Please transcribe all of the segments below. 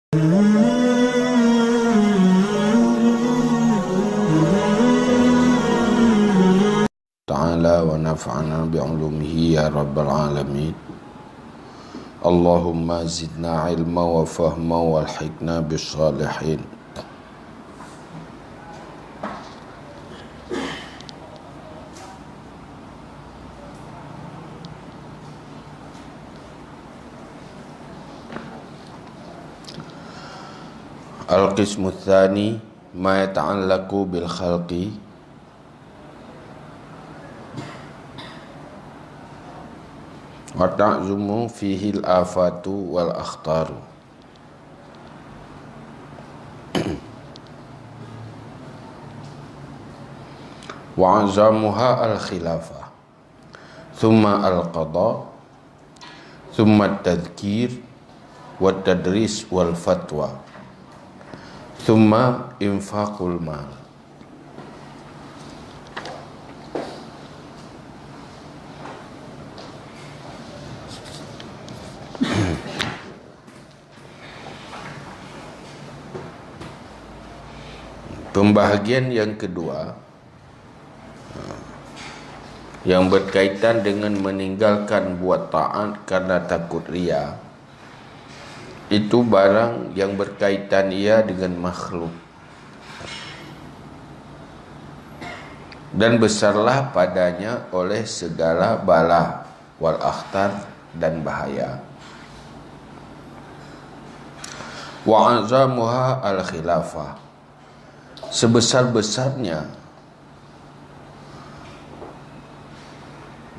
تعالى ونفعنا بعلومه يا رب العالمين. اللهم زدنا علما وفهما والحقنا بالصالحين. Al-qismu tsani ma yata'allaqu bil khalqi wa ta'zumu fihi al-afatu wal akhtaru. Wa azamuha al-khilafah, thumma al-qada, thumma at-tadhkir wa tadris wal fatwa, thumma infaqul mal. Pembahagian yang kedua yang berkaitan dengan meninggalkan buat taat karena takut riya, itu barang yang berkaitan ia dengan makhluk, dan besarlah padanya oleh segala bala wal akhtar dan bahaya. Wa azamuha al khilafah, sebesar-besarnya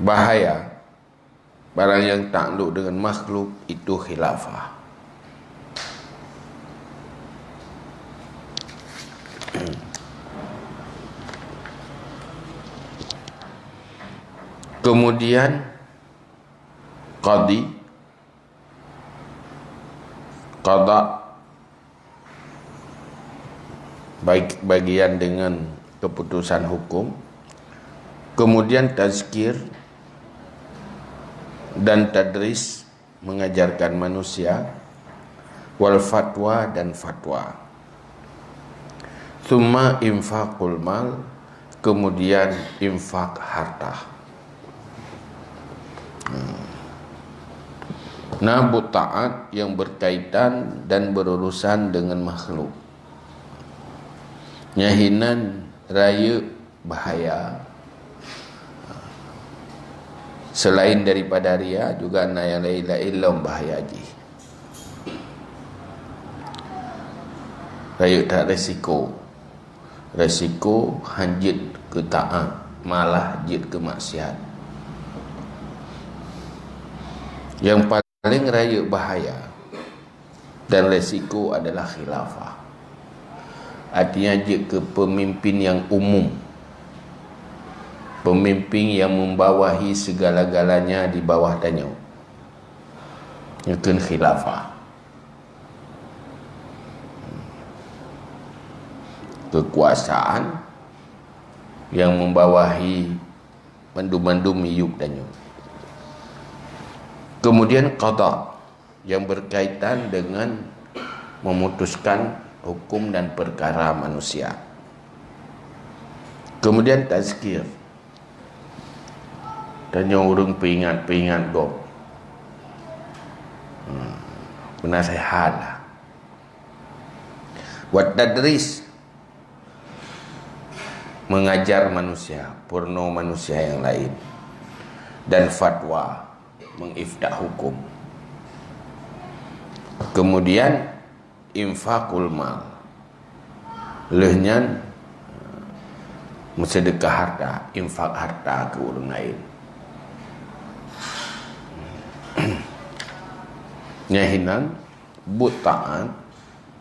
bahaya barang yang takluk dengan makhluk itu khilafah. Kemudian qadi, qada, bagian dengan keputusan hukum. Kemudian tazkir dan tadris, mengajarkan manusia. Wal fatwa, dan fatwa. Thumma infaqul mal, kemudian infak harta. Nabu taat yang berkaitan dan berurusan dengan makhluk, nyahinan raya bahaya. Selain daripada ria juga na yang la ilaha illallah bahaya ji. Raya tak resiko. Resiko hanjit ke taat, malah jit ke maksiat. Yang paling raya bahaya dan resiko adalah khilafah. Artinya jika pemimpin yang umum, pemimpin yang membawahi segala-galanya di bawah tanya, itu khilafah. Kekuasaan yang membawahi mandum-mandum hidup tanya. Kemudian qada, yang berkaitan dengan memutuskan hukum dan perkara manusia. Kemudian tazkir, tanya orang peringat-peringat gop, penasihat lah. Wa tadris, mengajar manusia, purno manusia yang lain. Dan fatwa, mengifdah hukum. Kemudian infaqul mal, lehnya sedekah harta, infak harta ke orang lain. Nyahinan but taat,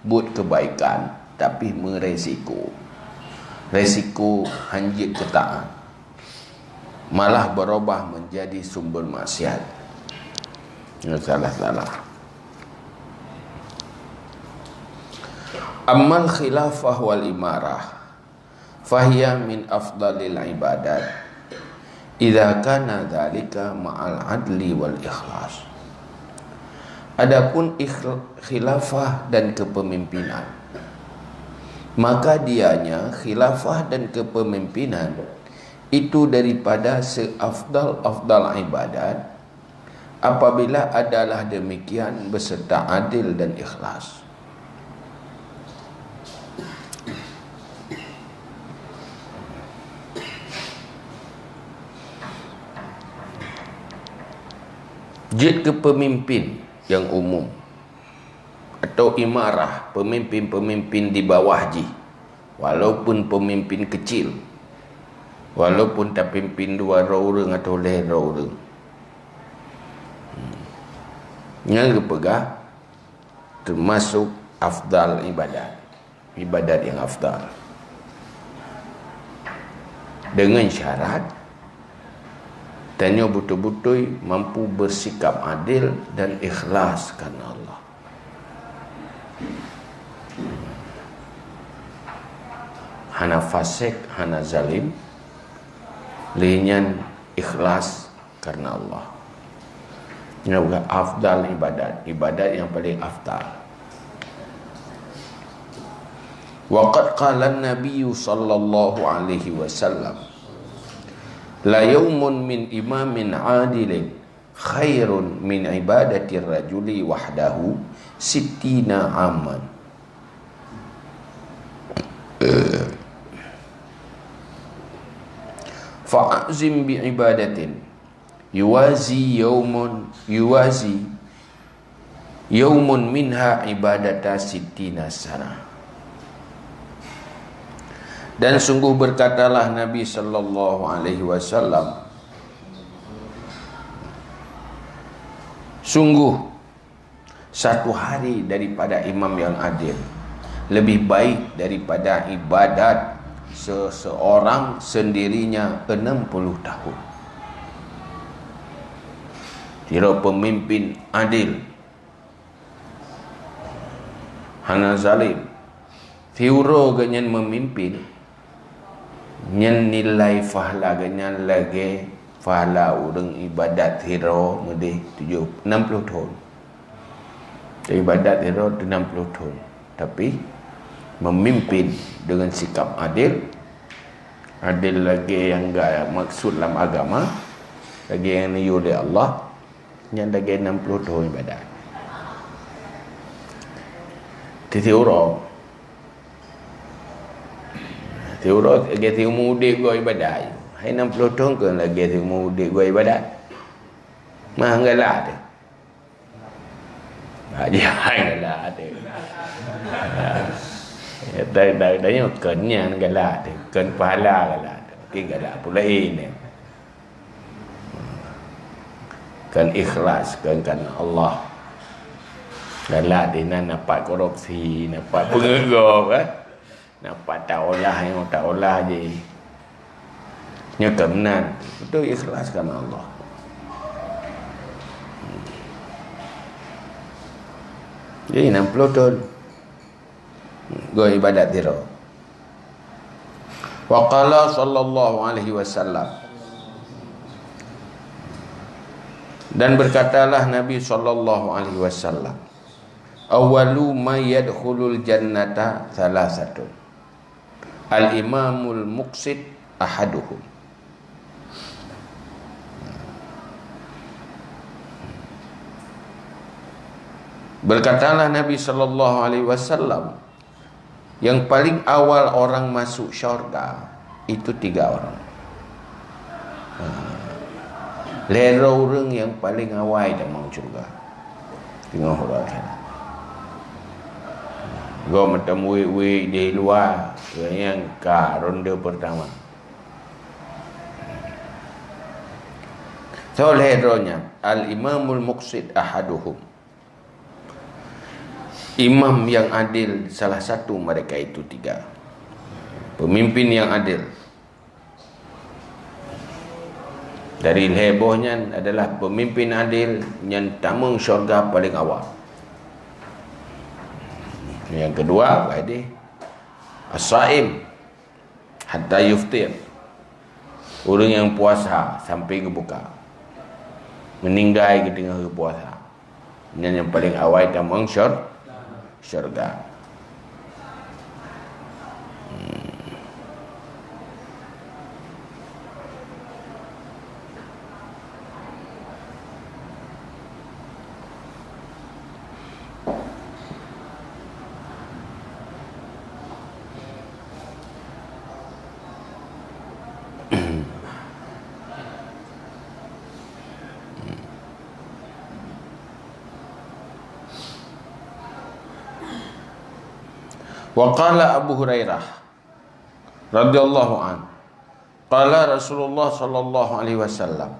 but kebaikan, tapi meresiko. Resiko hanjit ke taat, malah berubah menjadi sumber maksiat. Salah-salah. Ammal khilafah wal imarah fahiya min afdalil ibadat idza kana dzalika ma'al adli wal ikhlas. Adapun khilafah dan kepemimpinan, maka dianya khilafah dan kepemimpinan itu daripada seafdal-afdal ibadat apabila adalah demikian beserta adil dan ikhlas. Jid kepemimpin yang umum atau imarah, pemimpin-pemimpin di bawah ji, walaupun pemimpin kecil, walaupun tak pimpin 2 orang atau lebih orang, yang dipegang termasuk afdal ibadat yang afdal, dengan syarat tanya betul-betul mampu bersikap adil dan ikhlas kerana Allah. Hana fasik, hana zalim, linyan ikhlas kerana Allah. Ini bukan afdal ibadat yang paling afdal. Waqad qala an-nabiy sallallahu alaihi wasallam, la yawmun min imamin adilin khairun min ibadati rajuli wahdahu sittina aman. Fa'azim bi ibadatin yuwazi yawmun minha ibadata sittina sana. Dan sungguh berkatalah Nabi sallallahu alaihi wasallam, sungguh satu hari daripada imam yang adil lebih baik daripada ibadat seseorang sendirinya 60 tahun. Kira pemimpin adil, hana zalim, tiuro ganyan memimpin, nyan nilai fahla ganyan lagi fahla urang ibadat hero mudi 60 tahun. Ibadat hero 60 tahun. Tapi memimpin dengan sikap adil lagi yang enggak maksud dalam agama, lagi yang niyu oleh Allah, yang lagi 60 tahun ibadat. Tiuro lagi tiu mudik gua ibadat. Hai 60 tahun ke lagi tiu mudik gua ibadat. Mah enggaklah dia. Dia enggaklah dia. Ya tanya kennya enggaklah dia. Ken pahala enggaklah dia. Mungkin enggaklah pula ini. Kan ikhlas kan Allah. Enggaklah dia nak dapat korupsi, dapat pengerok kan. Nampak tak olah yang tak olah je. Nya kemenan. Betul ikhlas kerana Allah. Jadi 60 tahun gua ibadat tiro. Wa qala sallallahu alaihi wasallam, dan berkatalah Nabi sallallahu alaihi wasallam, awwalu ma yadkhulul jannata thalathatun, al-imamul muqsid ahaduhum. Berkatalah Nabi sallallahu alaihi wasallam, yang paling awal orang masuk syurga itu 3 orang. Lera orang yang paling awal dah masuk syurga. Tengok orang. Gua macam wik di luar yang ka ronde pertama. So leronya al-imamul muqsid ahaduhum, imam yang adil salah satu mereka itu 3. Pemimpin yang adil. Dari hebohnya adalah pemimpin adil yang tamung syurga paling awal. Yang kedua, ada as-saim hatta yuftir, orang yang puasa sampai ke buka, meninggal ke tengah puasa. yang paling awal tamang syurga. Wa qala Abu Hurairah radhiyallahu an qala Rasulullah sallallahu alaihi wasallam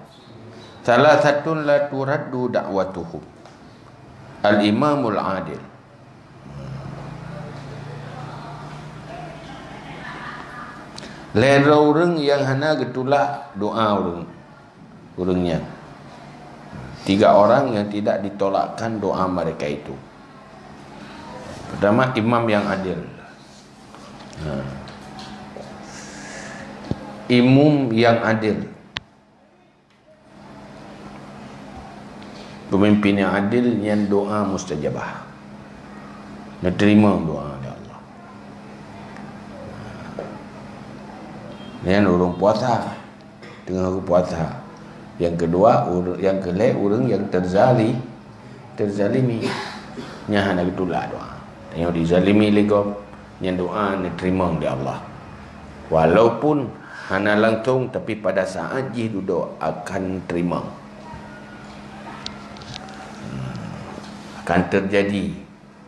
thalathatun la turaddu da'watuhum al-imamul adil. Lera orang yang hana getulak doa orangnya. 3 orang yang tidak ditolakkan doa mereka itu. Pertama, imam yang adil. Imam yang adil, pemimpin yang adil, yang doa mustajabah, dia terima doa dari Allah. Yang orang puasa, tengah puasa. Yang kedua, yang kelak orang yang terzalimi, yang hana getulak doa. Yang dizalimi lego, yang doa diterima oleh Allah. Walaupun hana langsung, tapi pada saat dia duduk akan terima. Akan terjadi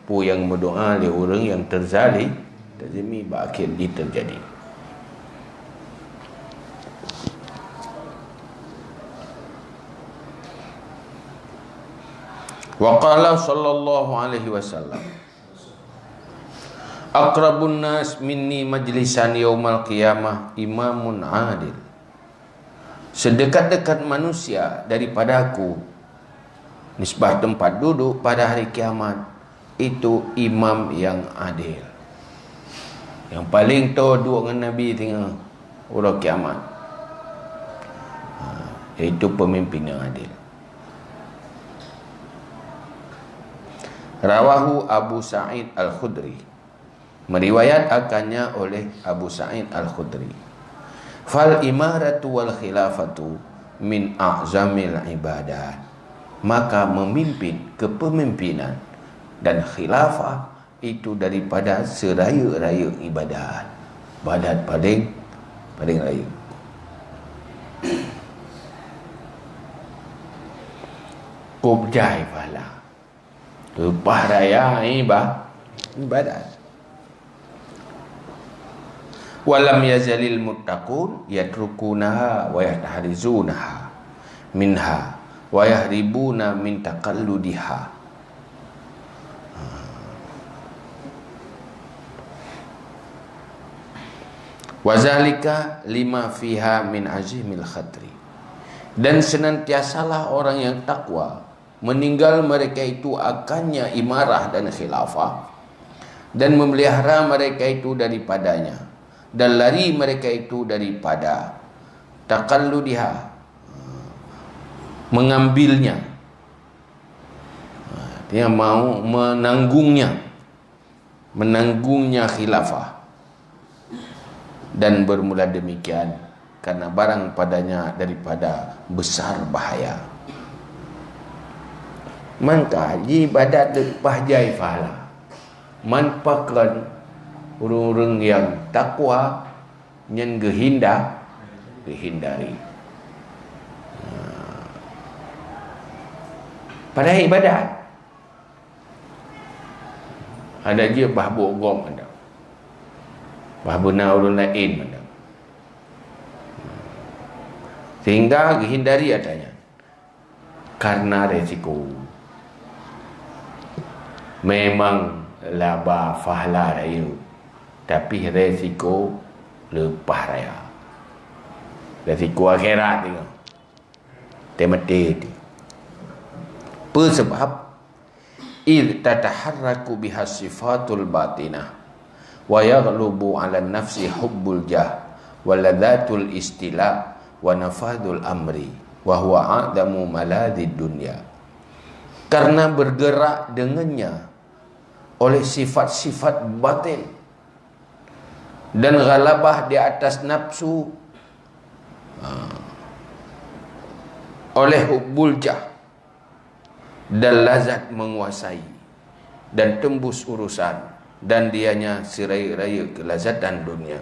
pu yang berdoa oleh orang yang terzalimi berakhir dia terjadi. Wa qala sallallahu alaihi wasallam aqrabun nas minni majlisan yaumal qiyamah imamun adil. Sedekat-dekat manusia daripada aku nisbah tempat duduk pada hari kiamat itu imam yang adil. Yang paling tahu duduk dengan Nabi tengah orang kiamat, iaitu pemimpin yang adil. Rawahu Abu Sa'id Al-Khudri, meriwayat akannya oleh Abu Sa'id Al-Khudri. Fal imaratu wal khilafatu min a'zamil ibadat. Maka memimpin, kepemimpinan dan khilafah itu daripada seraya-raya ibadat. Ibadat paling raya. Kubjai pala. Lepas raya ibadat. Walam yazalil muttaqun yatrukunaha wa yahtarizunaha minha wa yahribuna min taqalludiha. Wazalika lima fiha min azimil khatri. Dan senantiasalah orang yang takwa meninggal mereka itu akannya imarah dan khilafah, dan memelihara mereka itu daripadanya, dan lari mereka itu daripada taqalludiha, mengambilnya, dia mau menanggungnya khilafah, dan bermula demikian karena barang padanya daripada besar bahaya. Maka ibadat lepas jai fahala manfaatkan orang-orang yang takwa yang dihindari pada ibadat. Ada je bahbu gom ada, bahbu naurun lain ada, sehingga dihindari adanya karena resiko. Memang laba fahla raya, tapi resiko lepas raya, resiko akhirat tengok temati dia. Sebab id tataharraku biha sifatul batinah wa yaghlubu ala nafsi hubbul jah wa ladzatul istila wa nafadul amri wa huwa a'damu maladhid dunya. karena bergerak dengannya oleh sifat-sifat batin dan ghalabah di atas nafsu oleh hubbul jah dan lazat menguasai dan tembus urusan dan dianya sirai-raya kelazatan dunia.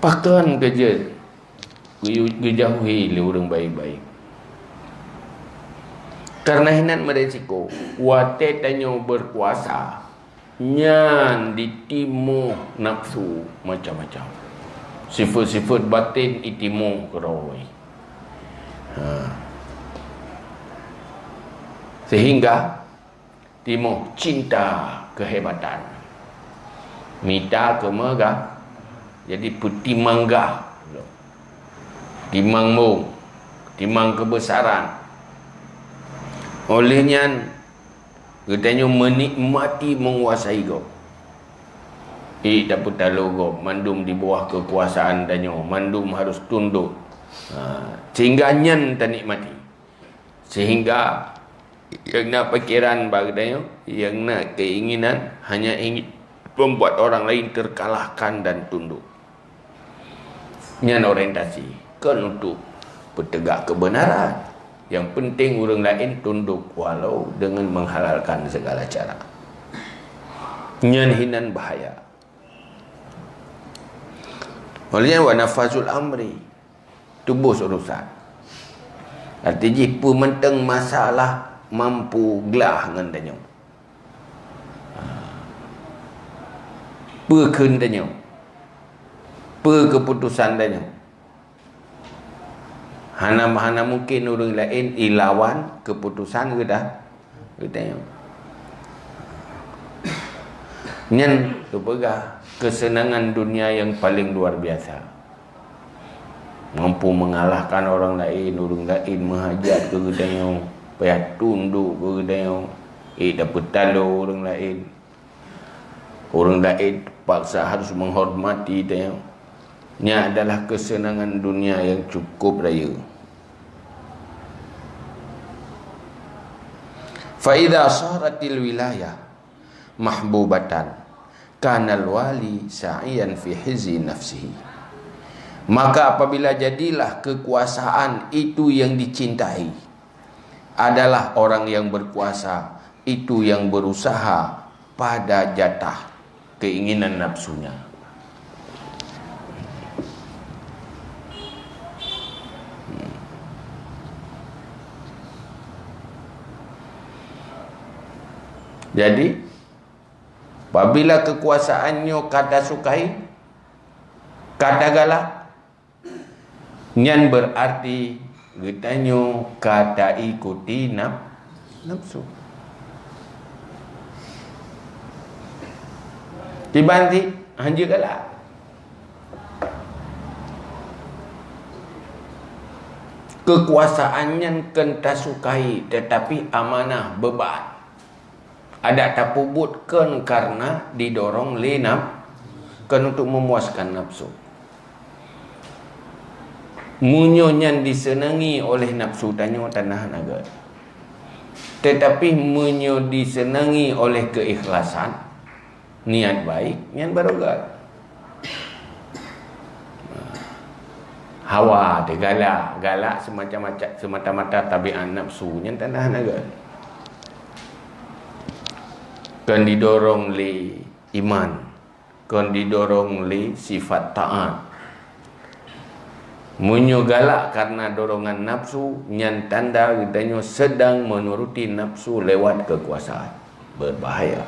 Pakan kerja dijauhi oleh orang baik-baik. Karena hinan meresiko wate tanyo berkuasa nyan ditimu nafsu macam-macam. Sifat-sifat batin itimu kerawai. Sehingga timu cinta kehebatan. Mita kemegah jadi petimangga. Timangmu, timang kebesaran. Olehnya katanya menikmati menguasai kau. Dapat talogo mandum di bawah kekuasaan danyo, mandum harus tunduk. Sehingga nyan tak nikmati. Sehingga yang nak pikiran bagdanyo, yang nak keinginan hanya ingin membuat orang lain terkalahkan dan tunduk. Nyan orientasi kan untuk bertegak kebenaran. Yang penting orang lain tunduk walau dengan menghalalkan segala cara. Nyan hinan bahaya. Olehnya wa nafazul amri, tubus urusan. Artinya pementeng masalah mampu gelah dengan danyo. Pekeun danyo. Keputusan danyo. Hana mungkin orang lain ilawan keputusan kita danyo. Nyan kepegah kesenangan dunia yang paling luar biasa. Mampu mengalahkan orang lain menghajat ke danyo, payah tunduk ke danyo, dapat talo orang lain. Orang lain paksa harus menghormati danyo. Nya adalah kesenangan dunia yang cukup raya. Fa idza saratil wilayah mahbubatan kanal wali sa'iyan fi hizi nafsihi. Maka apabila jadilah kekuasaan itu yang dicintai, adalah orang yang berkuasa itu yang berusaha pada jatah keinginan nafsunya. Jadi apabila kekuasaannya kata sukai, kata galak, nyan berarti getanyo kata ikuti nafsu. Dibanti hanya galak. Kekuasaannya kenta sukai, tetapi amanah beban. Ada tapubutkan karena didorong lenap kan untuk memuaskan nafsu. Munyonyan disenangi oleh nafsu tanyo tanah naga. Tetapi munyo disenangi oleh keikhlasan, niat baik, niat barogat. Hawa de galak semacam-macam semata-mata tabiat nafsu yang tanah naga. Kan didorong oleh iman, kan didorong oleh sifat taat. Munyo galak karena dorongan nafsu, nyan tanda gedanyo sedang menuruti nafsu lewat kekuasaan. Berbahaya.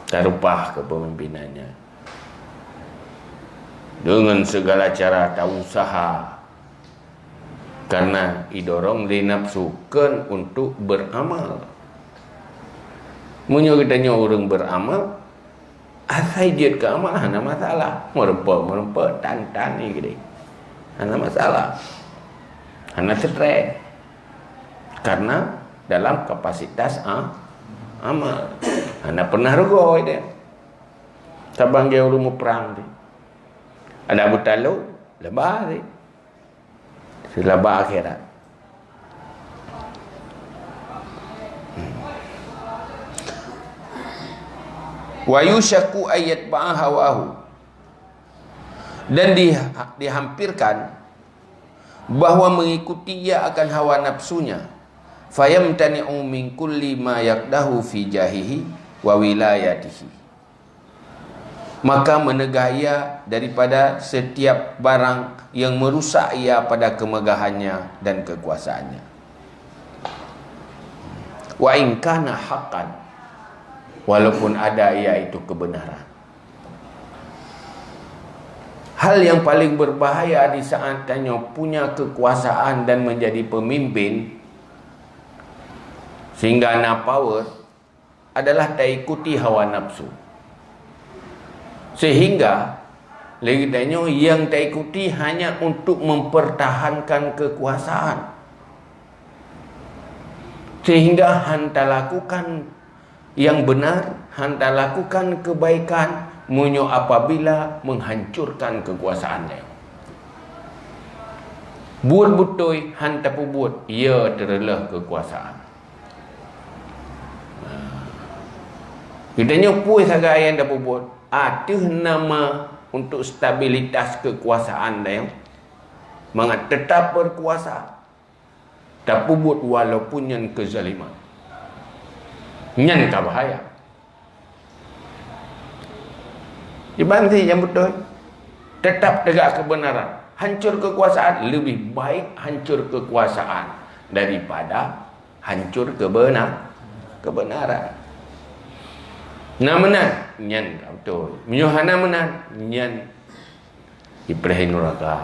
Tarupah kepemimpinannya. Dengan segala cara tak usaha, karena didorong oleh nafsu kan untuk beramal. Munyo katanya orang beramal, asai dia ke amal hana masalah. Merempa tan ni gede. Hana masalah. Hana stres. Karena dalam kapasitas amal. Hana pernah rugo dia. Tabang dia rumah perang tu. Ada Abu Talib, lebar ni. Selebar akhirat. Wa yushaku ayat hawahu. Dan dihampirkan bahawa mengikuti ia akan hawa nafsunya. Fayamtani'u min kulli ma yaqdahu fi jahihi wa wilayatihi. Maka menegah ia daripada setiap barang yang merusak ia pada kemegahannya dan kekuasaannya. Wa in kana haqqan, walaupun ada ia itu kebenaran. Hal yang paling berbahaya di saat tanya punya kekuasaan dan menjadi pemimpin sehingga nak power adalah tak ikuti hawa nafsu. Sehingga lagi tanya yang tak ikuti hanya untuk mempertahankan kekuasaan. Sehingga hanta lakukan yang benar, hanta lakukan kebaikan munyo apabila menghancurkan kekuasaannya. Buat betul hanta buat, ia terelah kekuasaan. Kitanya puas agak yang dah buat. Ada nama untuk stabilitas kekuasaan dia. Mangat tetap berkuasa. Tak buat walaupun yang kezaliman. Yang tak bahaya. Dibanti yang betul. Tetap tegak kebenaran. Hancur kekuasaan. Lebih baik hancur kekuasaan daripada hancur kebenaran. Nak menang, nyan betul. Menyuhana menang, nyan Ibrahim neraka.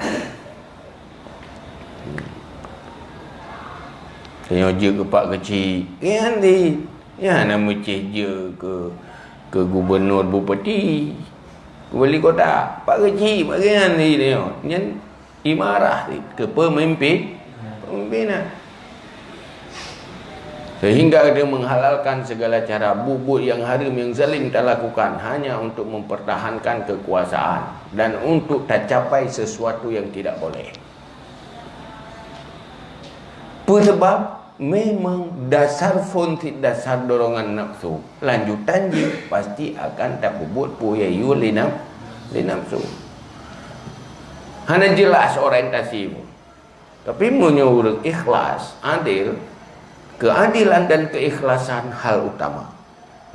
Saya je ke pak kecil, kan ni, ya nama cih je ke gubernur bupati, ke wali kota, pak kecil, pak kan ni dia, nyan imarah ke pemimpinan. Sehingga dia menghalalkan segala cara bubut yang haram yang zalim tak lakukan hanya untuk mempertahankan kekuasaan dan untuk tak capai sesuatu yang tidak boleh. Sebab memang dasar fontit dasar dorongan nafsu lanjutan je pasti akan tak bubut puyayu linafsu. Hanya jelas orientasimu. Tapi menyuruh ikhlas, adil, keadilan dan keikhlasan hal utama.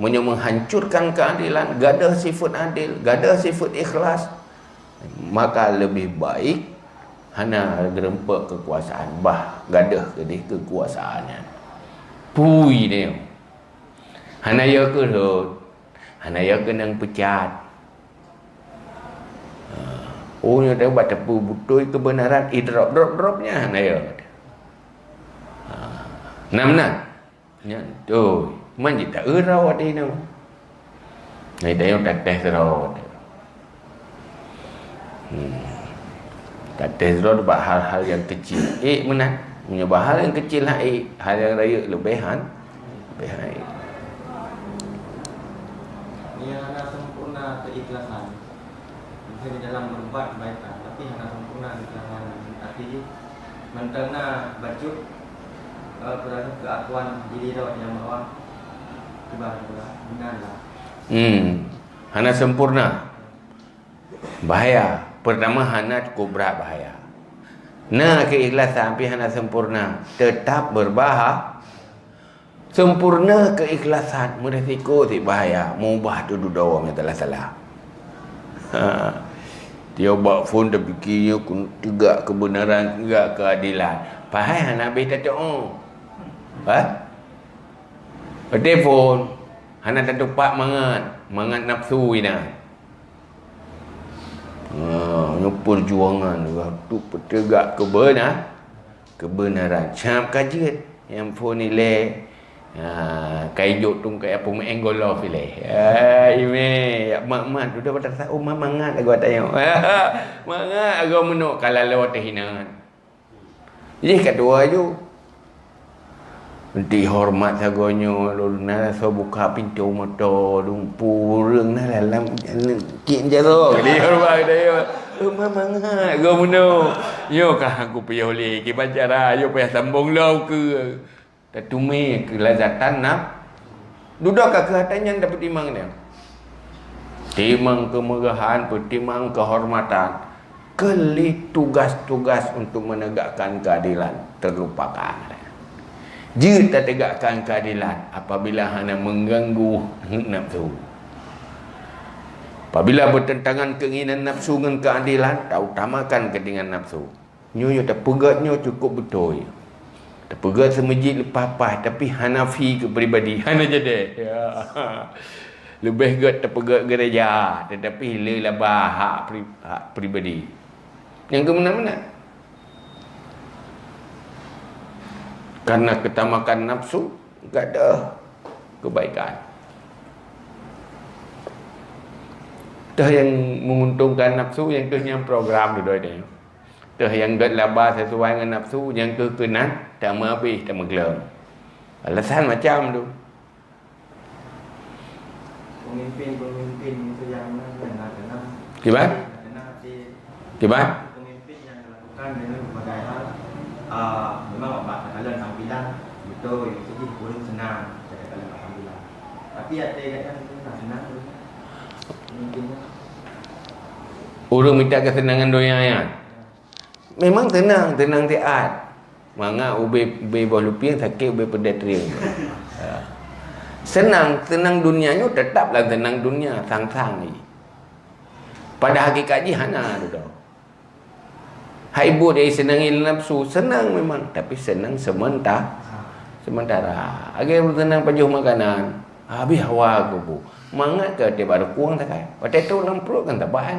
Menghancurkan keadilan, gadah sifat adil, gadah sifat ikhlas, maka lebih baik hana gerempak kekuasaan bah gadah kedih kekuasaannya. Pui dia. Hana ya kerut, hana ya kenang pecat. Oh nya dah buat tepu betul kebenaran drop-dropnya hana ya. Namnan nya tu man ji tak erau ade no nai dah yang tak erau tak erau buat hal-hal yang kecil menang punya hal yang kecil lah hal yang raya lebihan ia hanya sempurna keikhlasan di dalam berbuat kebaikan tapi hanya sempurna keikhlasan artinya mentena baju kerana keakuan diri rawat yang bawah kebal pula benarlah. Hana sempurna. Bahaya. Pertama hana cukup berat bahaya. Nah keikhlasan tapi hana sempurna tetap berbahaya. Sempurna keikhlasan meresiko si bahaya. Mengubah tu dua yang telah salah. Dia buat phone dah fikirnya tegak kebenaran, tegak keadilan. Fahai hana beta tu. Telefon hana tak tupak mangat nafsu ina. Perjuangan waktu petegak kebenaran. Cap kajian yang phone ni le. Kaijok tu kai apa menggolof le. Ime mak tu dah pada tahu mangat aku tanya. Mangat aku menuk kalau lewat hinan. Jadi kedua ju Nanti hormat sagonyo luna so buka pintu motor lumpu reung nah dalam kin jero dia hormat dia mamang ha go muno yo kah aku payah oleh ke bacara yo payah sambung lau ke tatume kelazatan nak duduk ke hatinya dapat timang dia timang kemegahan pertimang kehormatan keli tugas-tugas untuk menegakkan keadilan terlupakan. Jika tak tegakkan keadilan apabila hanya mengganggu nafsu. Apabila bertentangan keinginan nafsu dengan keadilan, tak utamakan kepentingan nafsu. Nyo tak pegatnya cukup betul. Tak pegat semajid lepas tapi Hanafi ke peribadi. Hana jadi. Ya. Lebih get tak pegat gereja tetapi lelah hak peribadi. Yang ke mana-mana. Karena ketamakan nafsu tak ada kebaikan. Dah yang menguntungkan nafsu yang yang program tu dia. Dah yang gat labah sesuai dengan nafsu yang kenan tak habis tak menggelam. Alasan macam tu. Pemimpin itu yang kena Gimana? Gimana? Pemimpin yang melakukan dengan berbagai hal memang bapak kalian tampilan betul jadi kurang senang jadi kalian tampilan tapi ada yang tak senang mungkinnya orang minta kesenangan doa ya. Memang tenang tiat. Manga ube bolupiang sakit ube pedestrian. Senang dunianya tetaplah tenang dunia sang-sang ni. Pada hakikatnya hana tu. Haibu dia senangin nafsu senang memang tapi senang sementara. Agar tenang pajuh makanan habis hawa aku bu. Mangat ke dia baru kurang tak kai. Pada tu dalam perut kan tak bahan.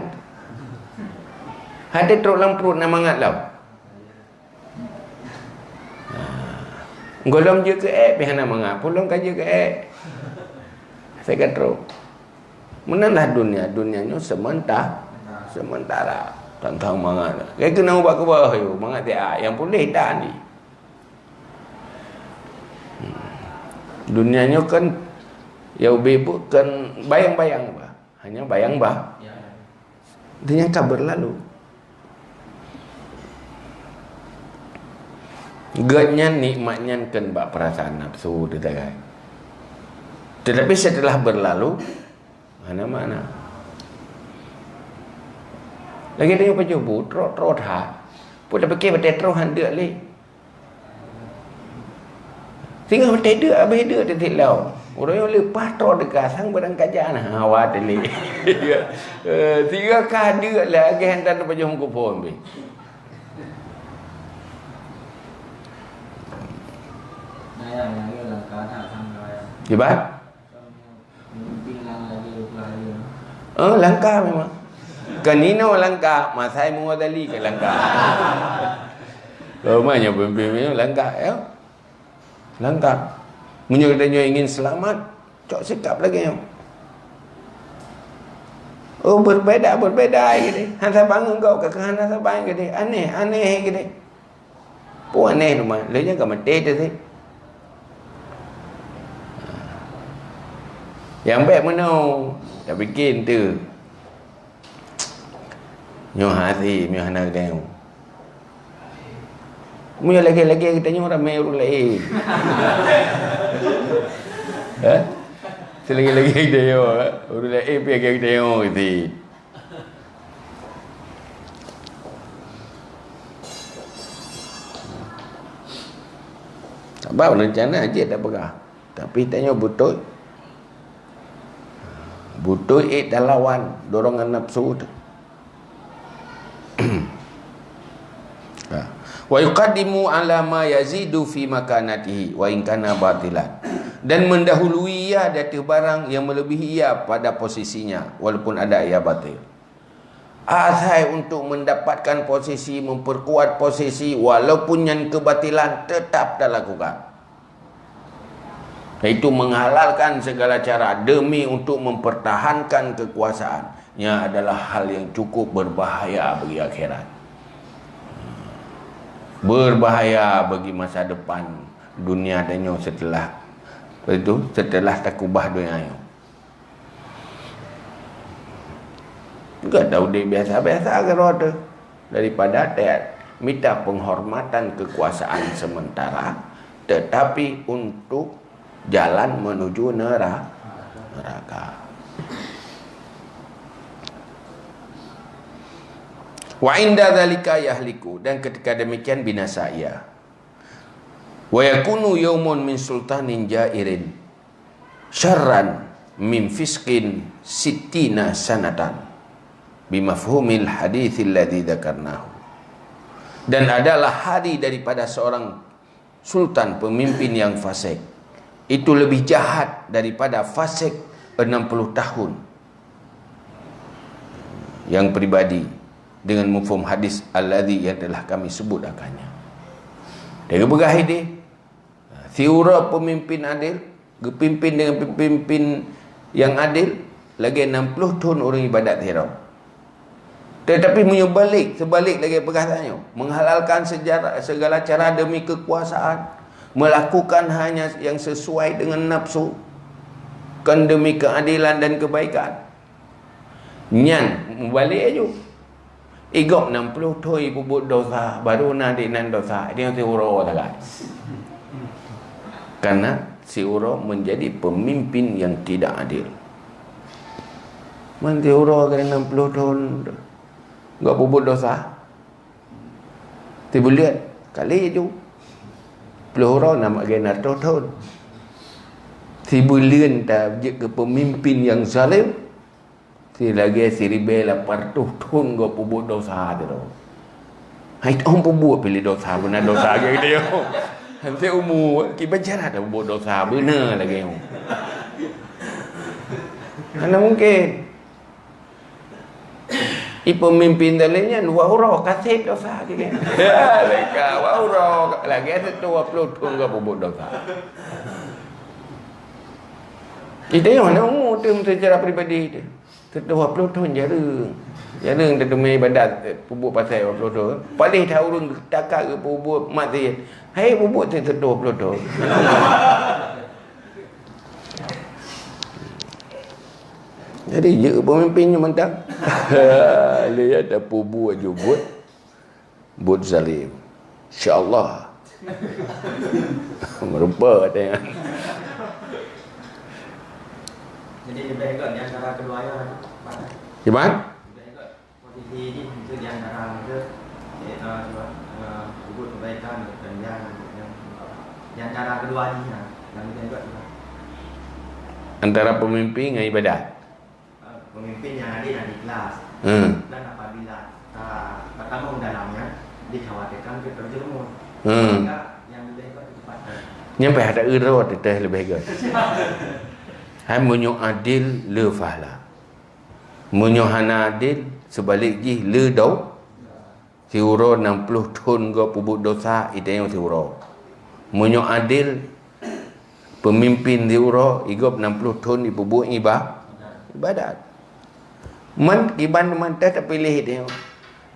Ada teruk dalam perut nak mangat lau. Golong je ke pihak nak mangat. Pulung kaja ke saya kata teruk. Menalah dunianya sementara. Tentang mangat. Kaya kena ubah ke bawah you. Mangat dia yang boleh tak ni. Dunianya kan ya ubi kan bayang-bayang bah. Hanya bayang bah. Dia akan berlalu. Gatnya nikmatnya kan bak perasaan nafsu dia tak. Tetapi setelah berlalu mana-mana. Lagi dia apa cubu trot ha. Pun dah pakai betul trot handak le. Tinggal betul dia habis dia tilau. Orang yang lepas trot dekat sang barang kajian awak teli. Tiga kada lah lagi hantar pada jom kupon be. Yang langkah nak sampai. Gimana? Langkah memang. Kanino langkah, Masai Muwadali ke langkah. Ramanya pemimpin langkah ya. Langkah. Menyuruhnya ingin selamat, cok sikap lagi ya. Oh berbeda gitu. Hansa bangun kau ke hansa bangun gitu. Aneh gitu. Pun aneh rumah. Lenya kau mati tu sih. Yang baik mana tak bikin tu nyoh hati nyoh anak dia mu lagi-lagi kita nyoh ramai orang lain selagi-lagi kita nyoh orang lain pergi kita nyoh gitu tak apa rencana aja tak pegah tapi tanya butuh dan lawan dorongan nafsu tu. Wa yuqaddimu ala ma yazidu fi makanatihi wa in kana batilan. Dan mendahului ia dari barang yang melebihi ia pada posisinya walaupun ada ia batil. Asai untuk mendapatkan posisi, memperkuat posisi walaupun yang kebatilan tetap dah lakukan. Itu menghalalkan segala cara demi untuk mempertahankan kekuasaannya adalah hal yang cukup berbahaya bagi akhirat. Berbahaya bagi masa depan dunia danyo setelah itu setelah takubah dunia yo. Enggak tahu dia biasa-biasa ke roda daripada dia minta penghormatan kekuasaan sementara tetapi untuk jalan menuju neraka. Wa inda dzalika yahliku, dan ketika demikian binasa ia. Wa yakunu yaumun min sultanin jairin syarran min fisqin sittina sanatan bimafhumil haditsil ladzi dzakarnahu. Dan adalah hari daripada seorang sultan, pemimpin yang fasik, itu lebih jahat daripada fasik 60 tahun yang pribadi dengan mafhum hadis alladzi yang telah kami sebut akannya. Dia bergahi dia siura pemimpin adil, kepimpin dengan pemimpin yang adil lagi 60 tahun orang ibadat haram. Tetapi sebalik lagi perkataannya, menghalalkan segala cara demi kekuasaan, melakukan hanya yang sesuai dengan nafsu, kan demi keadilan dan kebaikan. Nyan membalik aja. Igok 60 tahun ibu buat dosa, baru nanti nan dosa. Dia si Uro tak? Karena si Uro menjadi pemimpin yang tidak adil. Man si Uro kena 60 tahun enggak buat dosa. Tiba lihat kali itu. Peluru nama kena tahun. Tiba lihat tak ke pemimpin yang zalim. Si lagi si ribela partuh tun go pubut dosa tu. Hai tom pubut pilih dosa benar dosa ke dia. Nanti umur kita bicara dah pubut dosa benar lagi. Mana mungkin? Pemimpin dalamnya dua orang kasih dosa ke. Mereka dua orang lagi ada 20 tun go pubut dosa. Itu yang mana umur tu secara pribadi tu. 20 tahun jarang demi ibadat pubuk pasal 20 tahun. Paling tahu orang takak ke pubuk mati. Hai pubuk tu 20 tahun. Jadi je pemimpinnya mentang. Lihat ada pubuk aja buat zalim. Insya-Allah. Merupa tengok. Jadi lebih baik di antara keduanya. Gimana? Lebih baik posisi ini itu di antara itu sebut kebaikan dan yang di antara keduanya yang lebih baik. Antara pemimpin dengan ibadat. Pemimpin yang adil dan ikhlas. Dan apabila pertama dalamnya dikhawatirkan terjerumus. Maka yang lebih baik kecepatan. Nyampe ada urut itu lebih baik. Hai munyo adil le fahla. Munyo hana adil sebalik ji le dau. Si uro 60 tahun go pubut dosa itu yang si uro. Munyo adil pemimpin di uro igop 60 tahun di pubut ibadat. Man iban man tak pilih dia.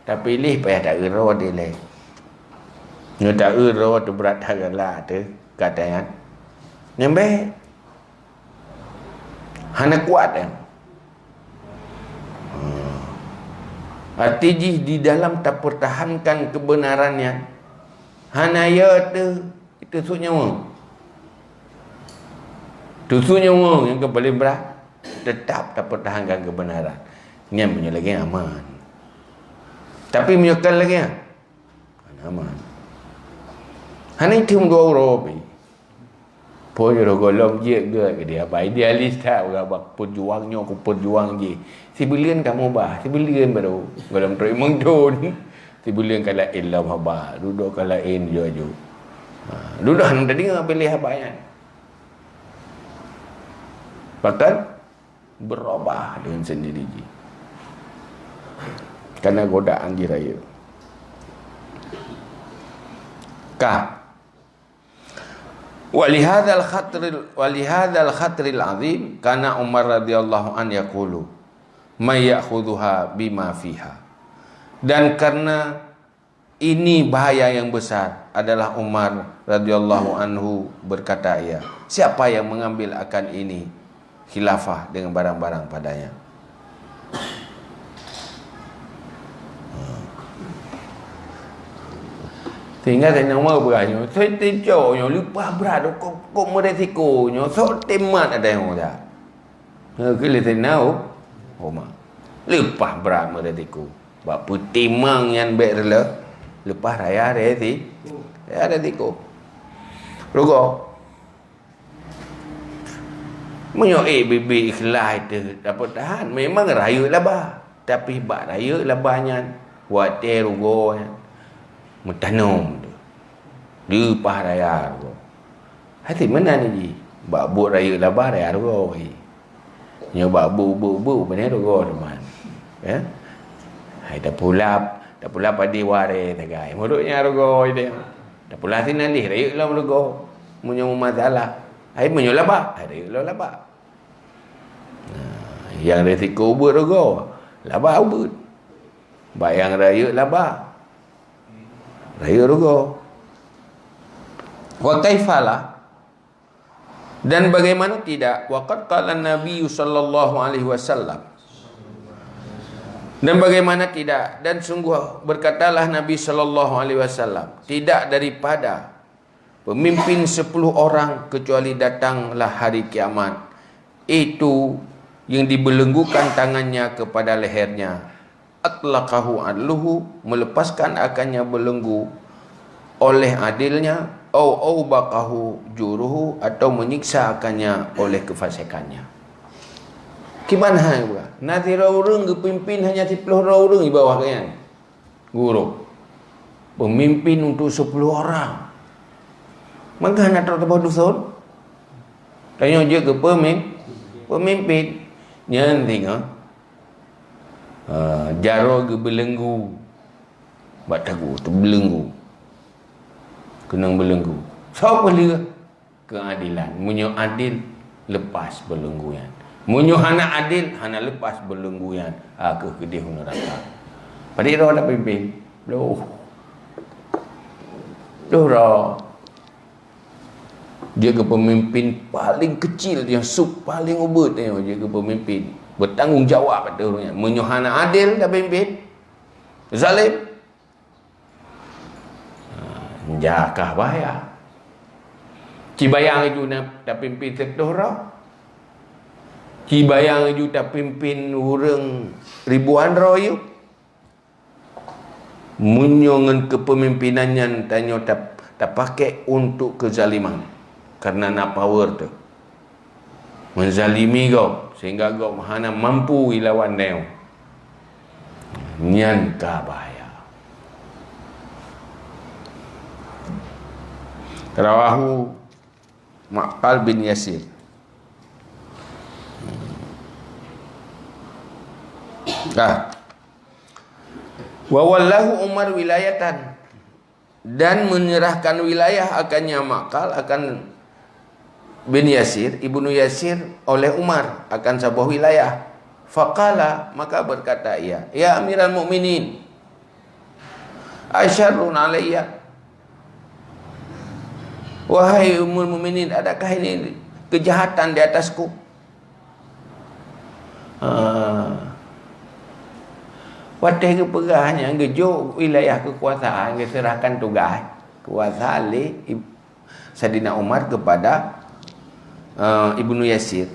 Tak pilih payah tak uro dia le. Nyo tak uro tu berat hagalah tu katanya. Nyambe hana kuat kan. Arti di dalam tak pertahankan kebenarannya. Hana ya tu itu tusuk nyawa. Tusuk nyawa yang paling berat tetap tak pertahankan kebenaran. Ini punya lagi aman. Tapi menyokal lagi aman. Hana itu dua orang. Poyo golong je ke dia apa idealis tak berapa perjuangnya aku perjuang je. Si bilion kamu bah, si bilion baru golong terima mengdon. Si bilion kala ilmu haba, duduk kala in jo. Duduk hang tadi ngah pilih apa ya. Bahkan berubah dengan sendiri je. Karena godaan di raya. Walihadzal khatril azim kana Umar radhiyallahu an yaqulu may ya'khudhuha bima fiha. Dan karena ini bahaya yang besar adalah Umar radhiyallahu anhu berkata ia, siapa yang mengambil akan ini khilafah dengan barang-barang padanya. Tinggal saya nama beranya, saya tejoknya, lupa berat, kok meresikonya, so temat ada yang ada. Kalau saya tahu, Umar, lupa berat meresiko. Bapa timang yang baik rela, lepas raya resiko. Ya resiko. Rugo. Menyoik bibi ikhlas itu dapat tahan. Memang raya labah, tapi bak raya labahnya water rugo metanum tu. Dia pah raya rugo. Hati mana ni ji? Bak buat raya labah raya rugo. Nyo bak bu benar rugo teman. Ya. Hai dah pula padi ware tagai. Muduknya rugo dia. Dah pula sinalih raya lah rugo. Munyo masalah. Hai munyo labah, hai raya lah labah. Yang resiko ubud rugo. Labah ubud. Bak yang raya labah. Raya rugo. Wa kaifalah, dan bagaimana tidak, waqad qala Nabi sallallahu alaihi wasallam, dan bagaimana tidak, dan sungguh berkatalah Nabi sallallahu alaihi wasallam, tidak daripada pemimpin 10 orang kecuali datanglah hari kiamat, itu yang dibelenggukan tangannya kepada lehernya, atlaqahu adluhu, melepaskan akannya belenggu oleh adilnya, au baqahu juruhu, atau menyiksa akannya oleh kefasikannya. Gimana hang buat? Nanti orang kepimpin hanya 10 orang di bawah kalian. Guru. Pemimpin untuk 10 orang. Maka nak tertabah dusun. Tanya je ke pemimpin. Nyanting jaro ke belenggu. Batagu tu belenggu. Kena belenggu. Siapa dia? Keadilan. Munyo adil, lepas belengguan. Munyo hana adil, hana lepas belengguan. Ke kedih neraka. Padik roh nak pimpin. Loh roh. Dia ke pemimpin paling kecil, yang sup paling ubud dia ke pemimpin. Bertanggungjawab pada orangnya. Munyo hana adil dah pimpin. Zalim. Jakah bahaya. Cibayang itu nak pimpin sektor roh. Cibayang itu tak pimpin orang ribuan roh you. Munyongan kepemimpinannya tanya tak pakai untuk kezaliman. Karena nak power tu. Menzalimi kau sehingga kau hana mampu ilawan dia. Nyan ka bahaya. Rawahu Ma'qal bin Yasir. Wa wallahu Umar wilayatan, dan menyerahkan wilayah akannya Ma'qal akan bin Yasir, ibnu Yasir, oleh Umar akan sebuah wilayah. Faqala, maka berkata ia, ya Amiral Mukminin, asyarrun alayya, wahai Ummul Mukminin, adakah ini kejahatan di atasku? Watih ke perahnya gejuk wilayah kekuasaan, diserahkan tugas kuasa oleh Saidina Umar kepada Ibnu Yasir.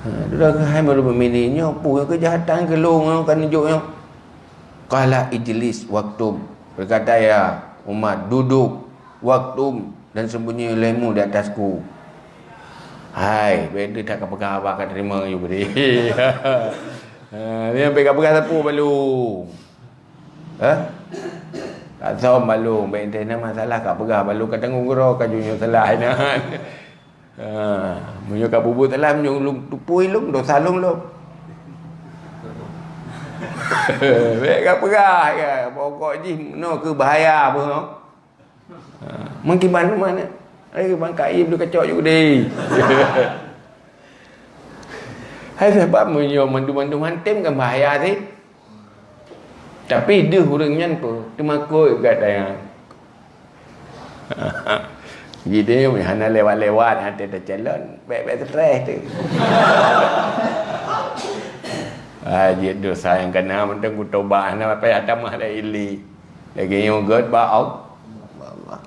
Adakah hai Ummul Mukminin apa kejahatan kelong kan juknya? Qala ijlis waktu, berkata ya Umar, duduk waktu dan sembunyi lemu di atasku. Hai, benda tak pegang abang akan terima you beri. Dia pegang-pegang sapu balung. Tak tahu balung, baik dia nak masalah kat pegang balung kat tanggung guru kat junyo salah nak. Munyo kat bubu salah munyo lung tupui lung do salung lung. Baik kat pegang ke pokok ji no ke bahaya apa no. Mungkin mana bang kai boleh kacau juga deh. Hai sebab menyo mandu-mandu hantem kan bahaya sih. Tapi dia hurungnya pun temakut kat dia. Jadi hana lewat-lewat hati dah calon, baik-baik stres tu. Dia dosa yang kena mentang ku taubat nak apa ada mah dah ili. Lagi yang god bau. Allah.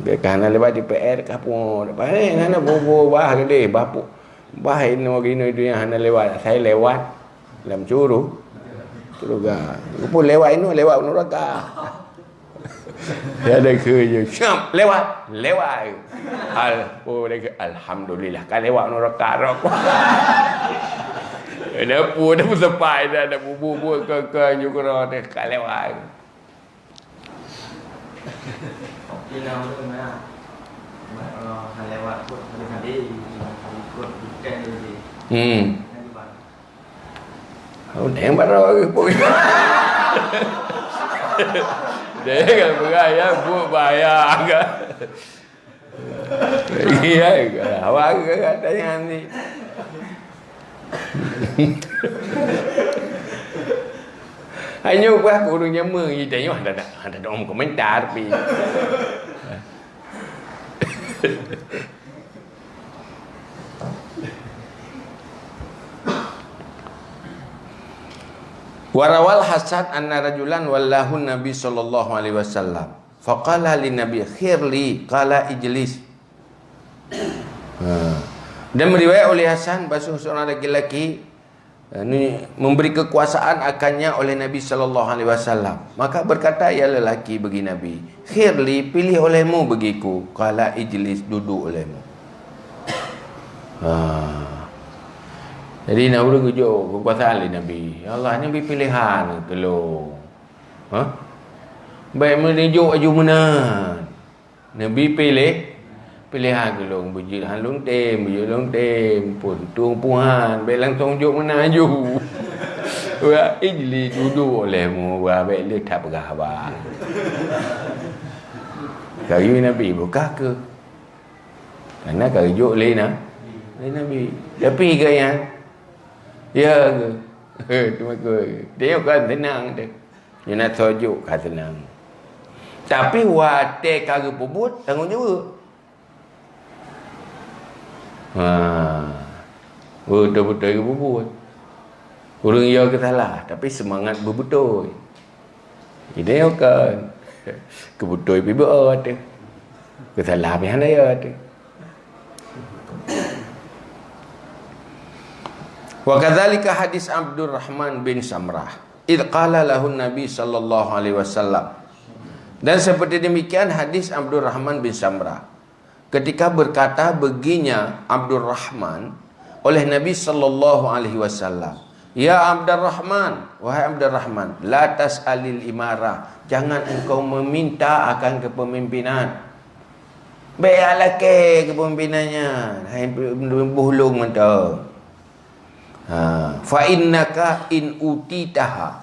Dia kan lewat di PR kapung. Apa ni hana bobo bah gede bapu. Bah ino gino itu yang hana lewat. Saya lewat dalam curu. Teruga. Aku pun lewat ino lewat neraka. Dia ada kerja syam lewat alhamdulillah kan lewat neraka rok. Dah pun sepai dah ada bubu ke juga dah kan lewat. Okey lah tu mana. Hal lewat pun hari ikut weekend je. Oh, neng baru pun. Dia kan beraya buat bayar kan. Iya kan. Awak katanya ni. Hanya buat kurung nyama ni tanya ada orang komentar tapi. Warawal Hasan anna rajulan wallahu Nabi sallallahu alaihi wasallam. Faqala lin Nabi khirli qala ijlis. Dan meriwayat oleh Hasan bahawa seorang lelaki memberi kekuasaan akannya oleh Nabi sallallahu alaihi wasallam. Maka berkata ia lelaki bagi Nabi, khirli pilih olehmu bagiku. Qala ijlis duduk olehmu. Jadi nak berujuk kekuasaan oleh Nabi. Ya Allah, Nabi pilihan tolong. Baik menujuk aju mana. Nabi pilihan tolong bujil halung tem pun tung puhan baik langsung juk mana aju. Wa ijli duduk olehmu wa baik dia tak bergabar. Kali Nabi buka ke? Karena kerjuk oleh Nabi. Tapi gaya ya ke? Cuma ke. Dia kan tenang dia. Dia nak sojuk kan tenang. Tapi wate kagak puput tanggung jawab. Betul-betul ke puput. Orang ia ke salah. Tapi semangat berbetul. Dia kan. Kebetul pergi buat dia. Kesalah pergi handaya dia. Wa kadzalika hadis Abdurrahman bin Samrah id qala lahu Nabi sallallahu alaihi wasallam. Dan seperti demikian hadis Abdurrahman bin Samrah ketika berkata baginya Abdurrahman oleh Nabi sallallahu alaihi wasallam, ya Abdurrahman, wahai Abdurrahman, la tas'alil imarah, jangan engkau meminta akan kepemimpinan. Baiklah ke kepemimpinannya, hai buhlung mentah. Fa innaka in utitaha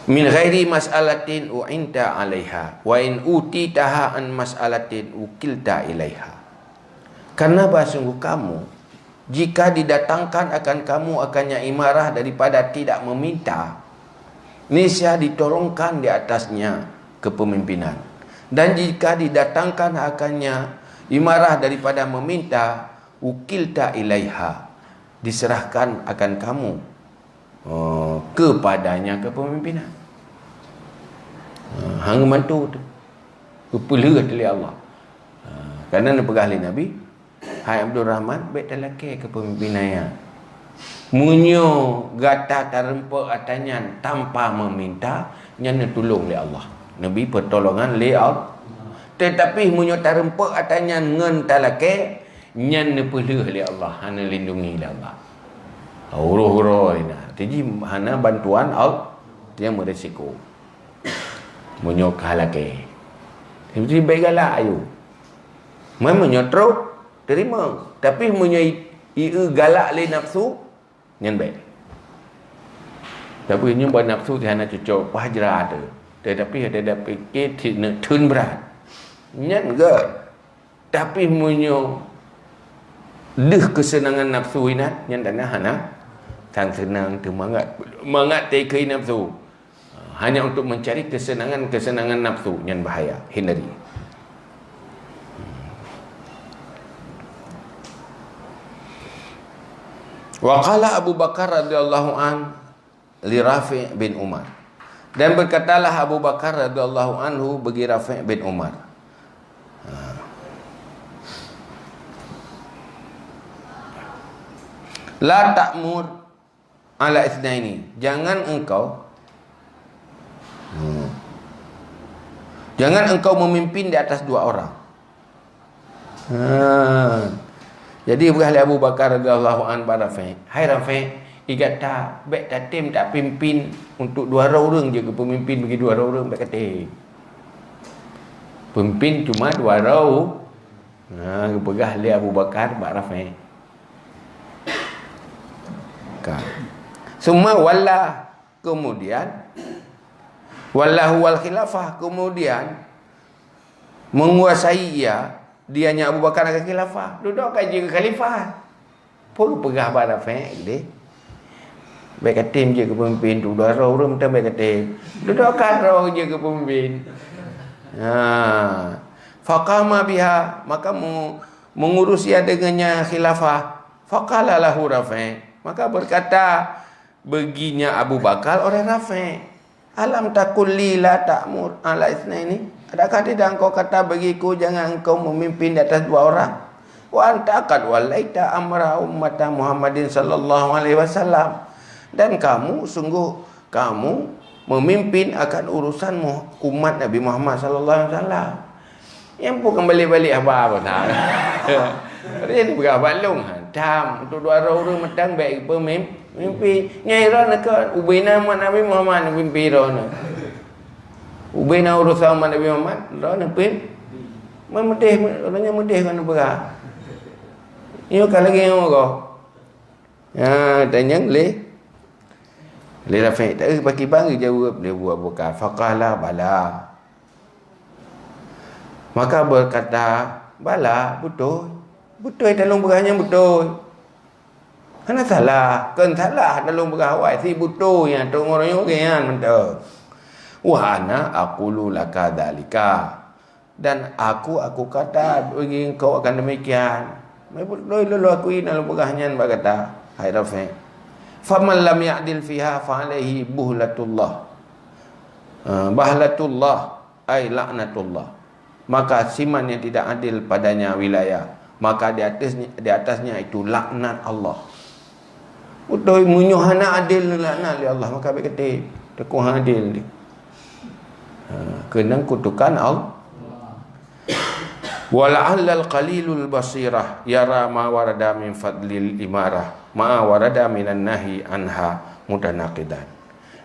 min ghairi mas'alatin u'inta 'alaiha wa in utitaha an mas'alatin ukilta ilaiha. Karena sungguh kamu jika didatangkan akan kamu akannya imarah daripada tidak meminta, niscaya ditolongkan di atasnya kepemimpinan. Dan jika didatangkan akannya imarah daripada meminta, ukilta ilaiha, diserahkan akan kamu kepadanya kepemimpinan. Hang mantu tu kepala dari Allah. Kerana nak pegah Nabi, hai Abdul Rahman, baik lelaki kepemimpinannya. Munyo gata tarempa atanya tanpa meminta, nyana tolong oleh Allah. Nabi pertolongan oleh Allah. Tetapi munyo tarempa atanya ngen talake, nyan nepuluh oleh Allah, hana lindungi oleh Allah. Uruh-uruh ini. Jadi hana bantuan Allah yang berisiko. Munyok halake. Jadi baiklah ayu. Menyotro terima. Tapi ieu galak le nafsu nyan baik. Tapi nyu buat nafsu thì hana cocok pahjra ada. Tetapi ada fikir tidak thun berat. Nyan ke. Tapi munyo deh kesenangan nafsu inat yang dana hana Tan senang tu mangat tekai nafsu. Hanya untuk mencari kesenangan nafsu yang bahaya. Hindari. Wa qala Abu Bakar radhiyallahu an li Rafi' bin Umar. Dan berkatalah Abu Bakar radhiyallahu anhu bagi Rafi' bin Umar. La ta'mur ala itsnaini. Jangan engkau memimpin di atas dua orang. Jadi berkali Abu Bakar radhiyallahu anhu pada Rafi', hai Rafi', igat tak baik tak tim tak pimpin untuk dua orang je ke pemimpin bagi dua orang baik kata. Pemimpin cuma dua orang. Pegah li Abu Bakar pada Rafi'. Semua wala, kemudian wallahu wal khilafah, kemudian menguasai dianya Abu Bakar akan khilafah. Duduk kaji ke khalifah. Pun pegah pada Rafi' dia. Baik kata je ke pemimpin tu dua orang macam baik kata. Duduk karo je ke pemimpin. Faqama biha, maka mengurusi dengannya khilafah. Faqala lahu Rafi', maka berkata baginya Abu Bakar oleh Rafi', alam takul li la ta'mur ala itsnaini? Adakah tidak engkau kata bagiku jangan engkau memimpin di atas dua orang? Wa anta qad walaita amra ummata Muhammadin sallallahu alaihi wasallam. Dan sungguh kamu memimpin akan urusan umat Nabi Muhammad sallallahu alaihi wasallam. Yang pun kembali-balik apa tak. Dia berapa long tam untuk dua orang matang baik pemimpin. Nyai rana kan ubina Nabi Muhammad memimpin rana. Ubina urusan Nabi Muhammad rana pin. Memedih orangnya medih kan berat. Iyo kalau lagi yang kau. Tanya le. Le Rafi' tak bagi bang jawab dia buat bukan faqala bala. Maka berkata bala betul. Betul dalam berahnya betul. Hana salah, kan salah dalam berah awak si betul yang tu orang yang mentah. Wa ana aqulu laka dalika. Dan aku kata bagi engkau akan demikian. Lalu aku ini dalam berahnya berkata, hai Rafi', faman lam ya'dil fiha fa alaihi buhlatullah. Bahlatullah ay laknatullah. Maka siman yang tidak adil padanya wilayah, maka di atasnya itu laknat Allah. Betul munyuhana adil laknat li Allah, maka baik kata tekun adil dia. Kena kutukan Allah. Wala'allal qalilul basirah yara ma warada min fadlil imarah ma warada minan nahi anha mutanaqidan.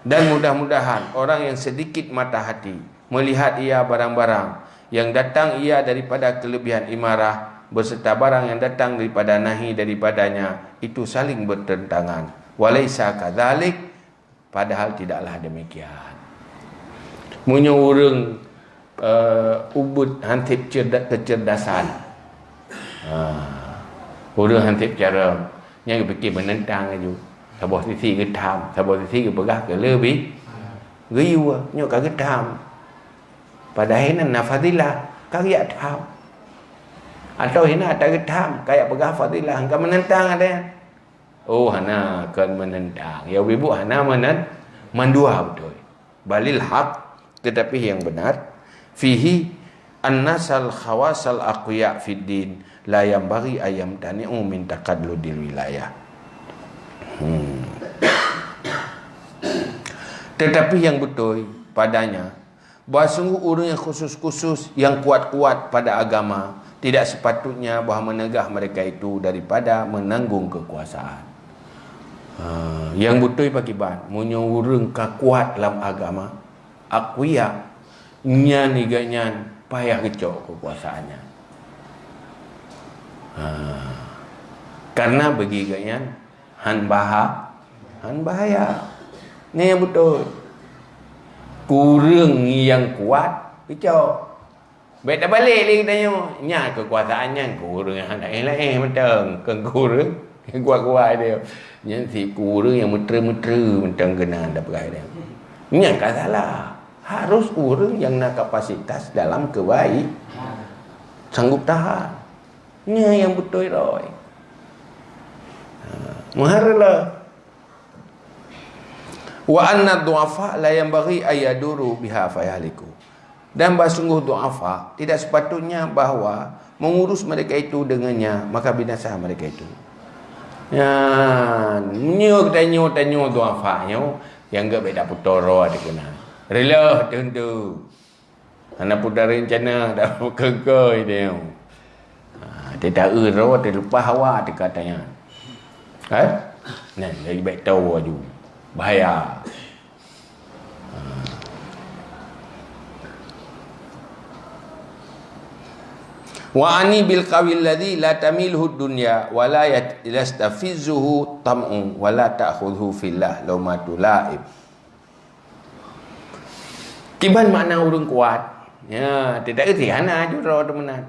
Dan mudah-mudahan orang yang sedikit mata hati melihat ia barang-barang yang datang ia daripada kelebihan imarah beserta barang yang datang daripada nahi daripadanya itu saling bertentangan. Walaisa kadzalik, padahal tidaklah demikian. Munyo urang ubud hantip kecerdasan. Urang hantip cara yang fikir menentang aja. Sabah sisi ke tham, sabah sisi ke begah ke lebih. Giu nyo ka ke tham. Padahal na fadilah karya tham. Atau hina tak ke tham kayak begah fadilah engkau menentang ada. Oh hana kan menentang. Ya ibu hana mandua betul. Balil haq, tetapi yang benar fihi annasal khawasal aqya fid din la yambaghi ayam tani'u min taqalludil wilayah. Tetapi yang betul padanya bahawa sungguh orang yang khusus-khusus yang kuat-kuat pada agama tidak sepatutnya bahawa menegah mereka itu daripada menanggung kekuasaan. Yang betul bagi ban munyo urang ka kuat dalam agama akuya nyan iganya payah kecok kekuasaannya. Karena bagi iganya han bahaya. Ni yang betul. Kurang yang kuat kecok. Baik dah balik lagi tanya nya kekuasaannya kurang han lain macam kan kurang Kuat-kuat dia. Yang si urang yang mentera-mentera macam kena dah perai dia. Nya tak salah. Harus urang yang nak kapasitas dalam kebaik sanggup tahan. Nya yang betul roy. Muharralah. Wa anna du'afa la yanbaghi ayaduru biha fayahliku. Dan bersungguh du'afa tidak sepatutnya bahawa mengurus mereka itu dengannya maka binasa mereka itu. Ya, tanyo du'afa yang enggak beda putoro ada kena. Rela tentu. Anak putara rencana dah kekoi dia. Tidak ero terlepas hawa dia katanya. Nah, lagi baik tahu aju. Bahaya. Wa ani bil qawil ladzi la tamilhu dunya wa la yastafizuhu tam'un wa la ta'khudhu fillah laumatu la'ib. Kiban makna urang kuat. Ya, tidak erti hana jura temenan.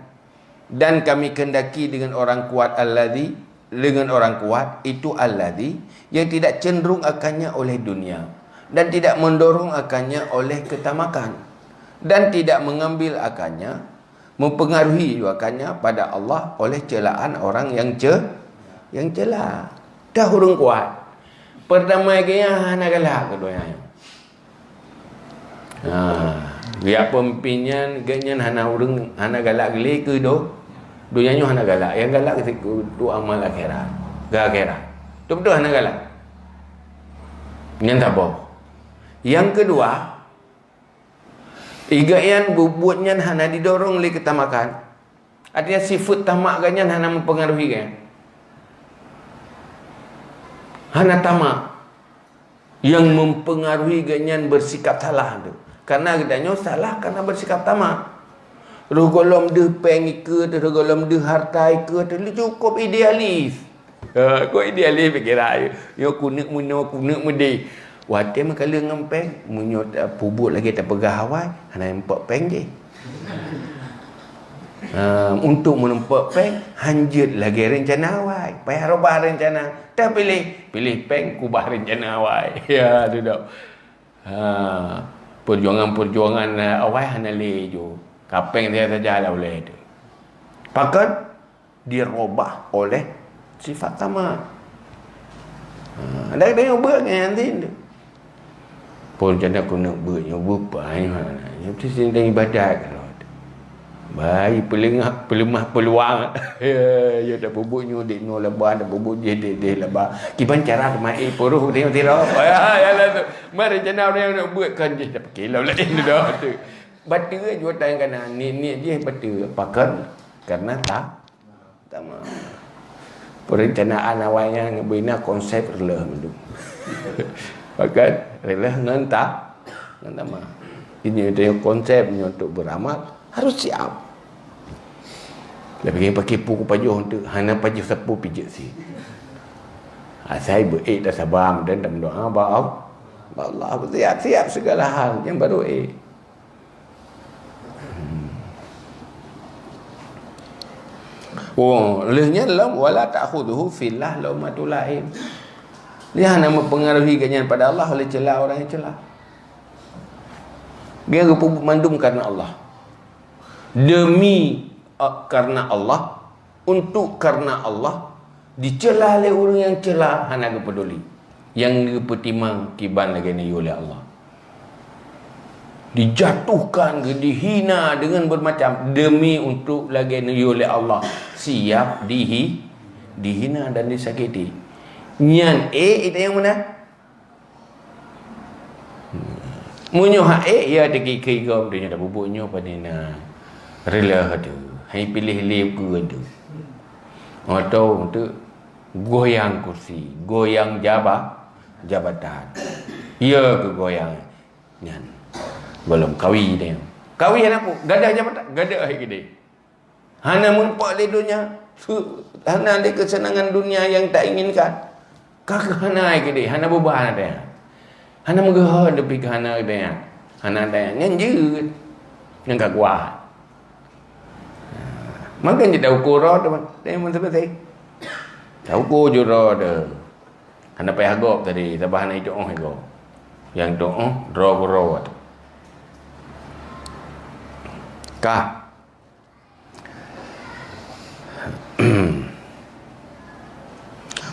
Dan kami kendaki dengan orang kuat alladzi, dengan orang kuat itu alladzi yang tidak cenderung akannya oleh dunia dan tidak mendorong akannya oleh ketamakan dan tidak mengambil akannya, mempengaruhi akannya pada Allah oleh celaan orang yang celah. Dah urang kuat. Pertama kaya hana galak keduanya. Biar pemimpinnya ganyan hana urang hana galak gele ke do. Dunia hana galak. Yang galak itu amal akhirat. Akhirat. Itu betul hana galak. Yang tak boh. Yang kedua, igayan bubutnya hana didorong oleh ketamakan. Artinya sifat tamak ganyan hana mempengaruhi kan. Hana tamak yang mempengaruhi ganyan bersikap salah tu. Karena katanya salah karena bersikap tamak. Rogolom de peng ke, rogolom de hartai ke, cukup idealis. Kau idealis fikirah. Yo kunik mudi. Wate makala ngempeng, munyo pubut lagi tak pegah awai, hana empok peng je. Untuk menempat peng, hanjut lagi rencana awai. Payah robah rencana. Tak pilih peng kubah rencana awai. Ya, duduk. Perjuangan awai hana lejo. Kapeng dia saja lah boleh itu. Pakat dirubah oleh sifat tamak. Ada yang buat yang nanti tu. Pun macam aku nak buat yang berpai mana. Yang mesti sedang ibadat kalau tu. Baik pelemah peluang. Ya tak bubuknya dik no lebah dak bubuk je dik lebah. Kiban cara mai puruh dia tiro. Ya lah tu. Mari rencana orang nak buat kan je tak pakai lain tu dah tu. Batu jua tayang kanan ni je batu pakan karena tak mau. Perencanaan awalnya ngebina konsep rela mendu. Pakan rela ngan tak mau. Ini dia konsepnya untuk beramal harus siap. Lebih pakai puku pajuh untuk hana pajuh sapu pijak si. Saya dah sabar dan doa Allah siap segala hal yang baru lehnya dalam wala ta'khudhu fillah laumatul laim. Dia hanya mempengaruhi ganyan pada Allah oleh celah orang yang celah. Dia mandum karena Allah. Demi karena Allah, untuk karena Allah, dicela oleh orang yang celah hana peduli. Yang petimang kiban lagi ni oleh Allah. Dijatuhkan, dihina dengan bermacam demi untuk lagi ni oleh Allah. Siap dihina dan disakiti. Nyan itu yang mana? Munyo ya ada kiki kau dia dah bubuknya pada na rela tu. Hai pilih ku tu. Atau untuk goyang kursi, goyang jabatan. Ya ke goyang. Nyan. Belum kawi dia. Kawi apa? Gadah jabatan, gadah hai gede. Hana mempak le dunia. Hana ada kesenangan dunia yang tak inginkan. Kakak hana hai gede, hana beban ada. Hana megah depi hana ada. Hana ada yang je. Yang tak kuat. Maka je dah ukur teman. Dia mun seperti. Tahu ko jura dah. Hana payah agak tadi, tabah hana itu agak. Yang tu ro tu. Kah?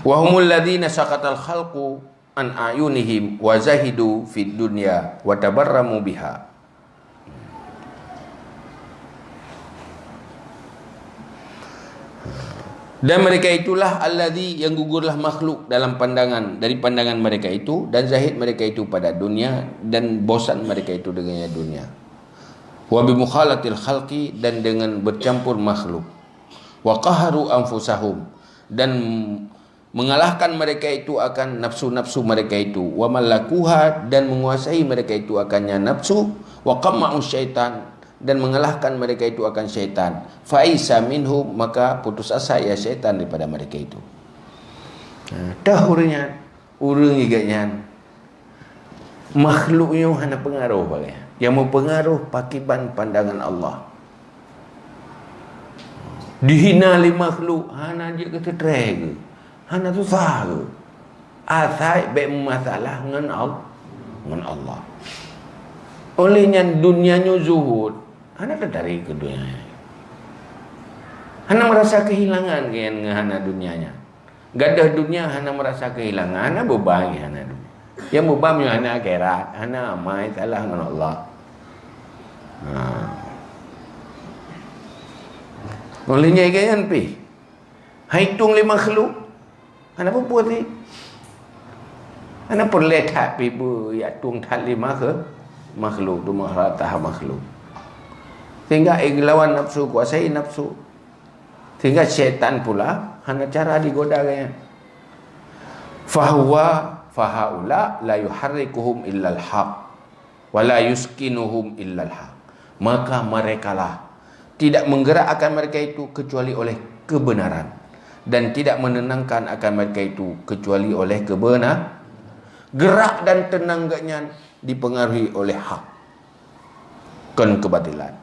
Wa humul ladzina saqatal khalqu an ayunihim wa zahidu fid dunya wa tabarramu biha. Dan mereka itulah alladzi yang gugurlah makhluk dalam pandangan, dari pandangan mereka itu, dan zahid mereka itu pada dunia, dan bosan mereka itu dengannya dunia. Wa bi mukhalatil khalqi, dan dengan bercampur makhluk. Wa qaharu anfusahum, dan mengalahkan mereka itu akan nafsu-nafsu mereka itu. Wa malakuha, dan menguasai mereka itu akannya nafsu. Wa qamma'u syaitan, dan mengalahkan mereka itu akan syaitan. Faisa minhum, maka putus asa ya syaitan daripada mereka itu. Dah urangnya, urang iganya makhluknya hana pengaruh bagai. Yang mempengaruh pakiban pandangan Allah. Dihina li makhluk, hana dia kata treg, hana susah ke. Asai baik masalah dengan Allah. Olehnya dunianya zuhud, hana tertarik ke dunia. Hana merasa kehilangan dengan hana dunianya. Gadah dunia hana merasa kehilangan, hana beban hana dunia. Yang beban hana akhirat, hana amai salah dengan Allah. Olehnya kan pi. Hitung li makhluk. Hana apa buat ni? Hana pun letak pi bu ya tung tat li makhluk tu maharatah makhluk. Sehingga lawan nafsu, kuasai nafsu. Sehingga syaitan pula hana cara digoda gaya. Fahaula la yuharrikuhum illal haq wa la yuskinuhum illal haq. Maka merekalah tidak menggerakkan mereka itu kecuali oleh kebenaran, dan tidak menenangkan akan mereka itu kecuali oleh kebenaran. Gerak dan tenangannya dipengaruhi oleh hak, bukan kebatilan.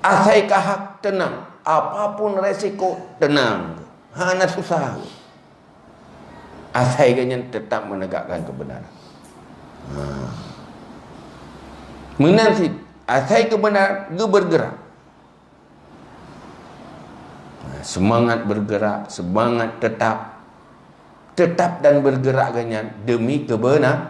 Asaikah hak tenang, apapun resiko tenang, hana susah. Asaikanya tetap menegakkan kebenaran. Menanti asai kebenaran dia bergerak. Semangat bergerak, semangat tetap dan bergerak dengan demi kebenaran.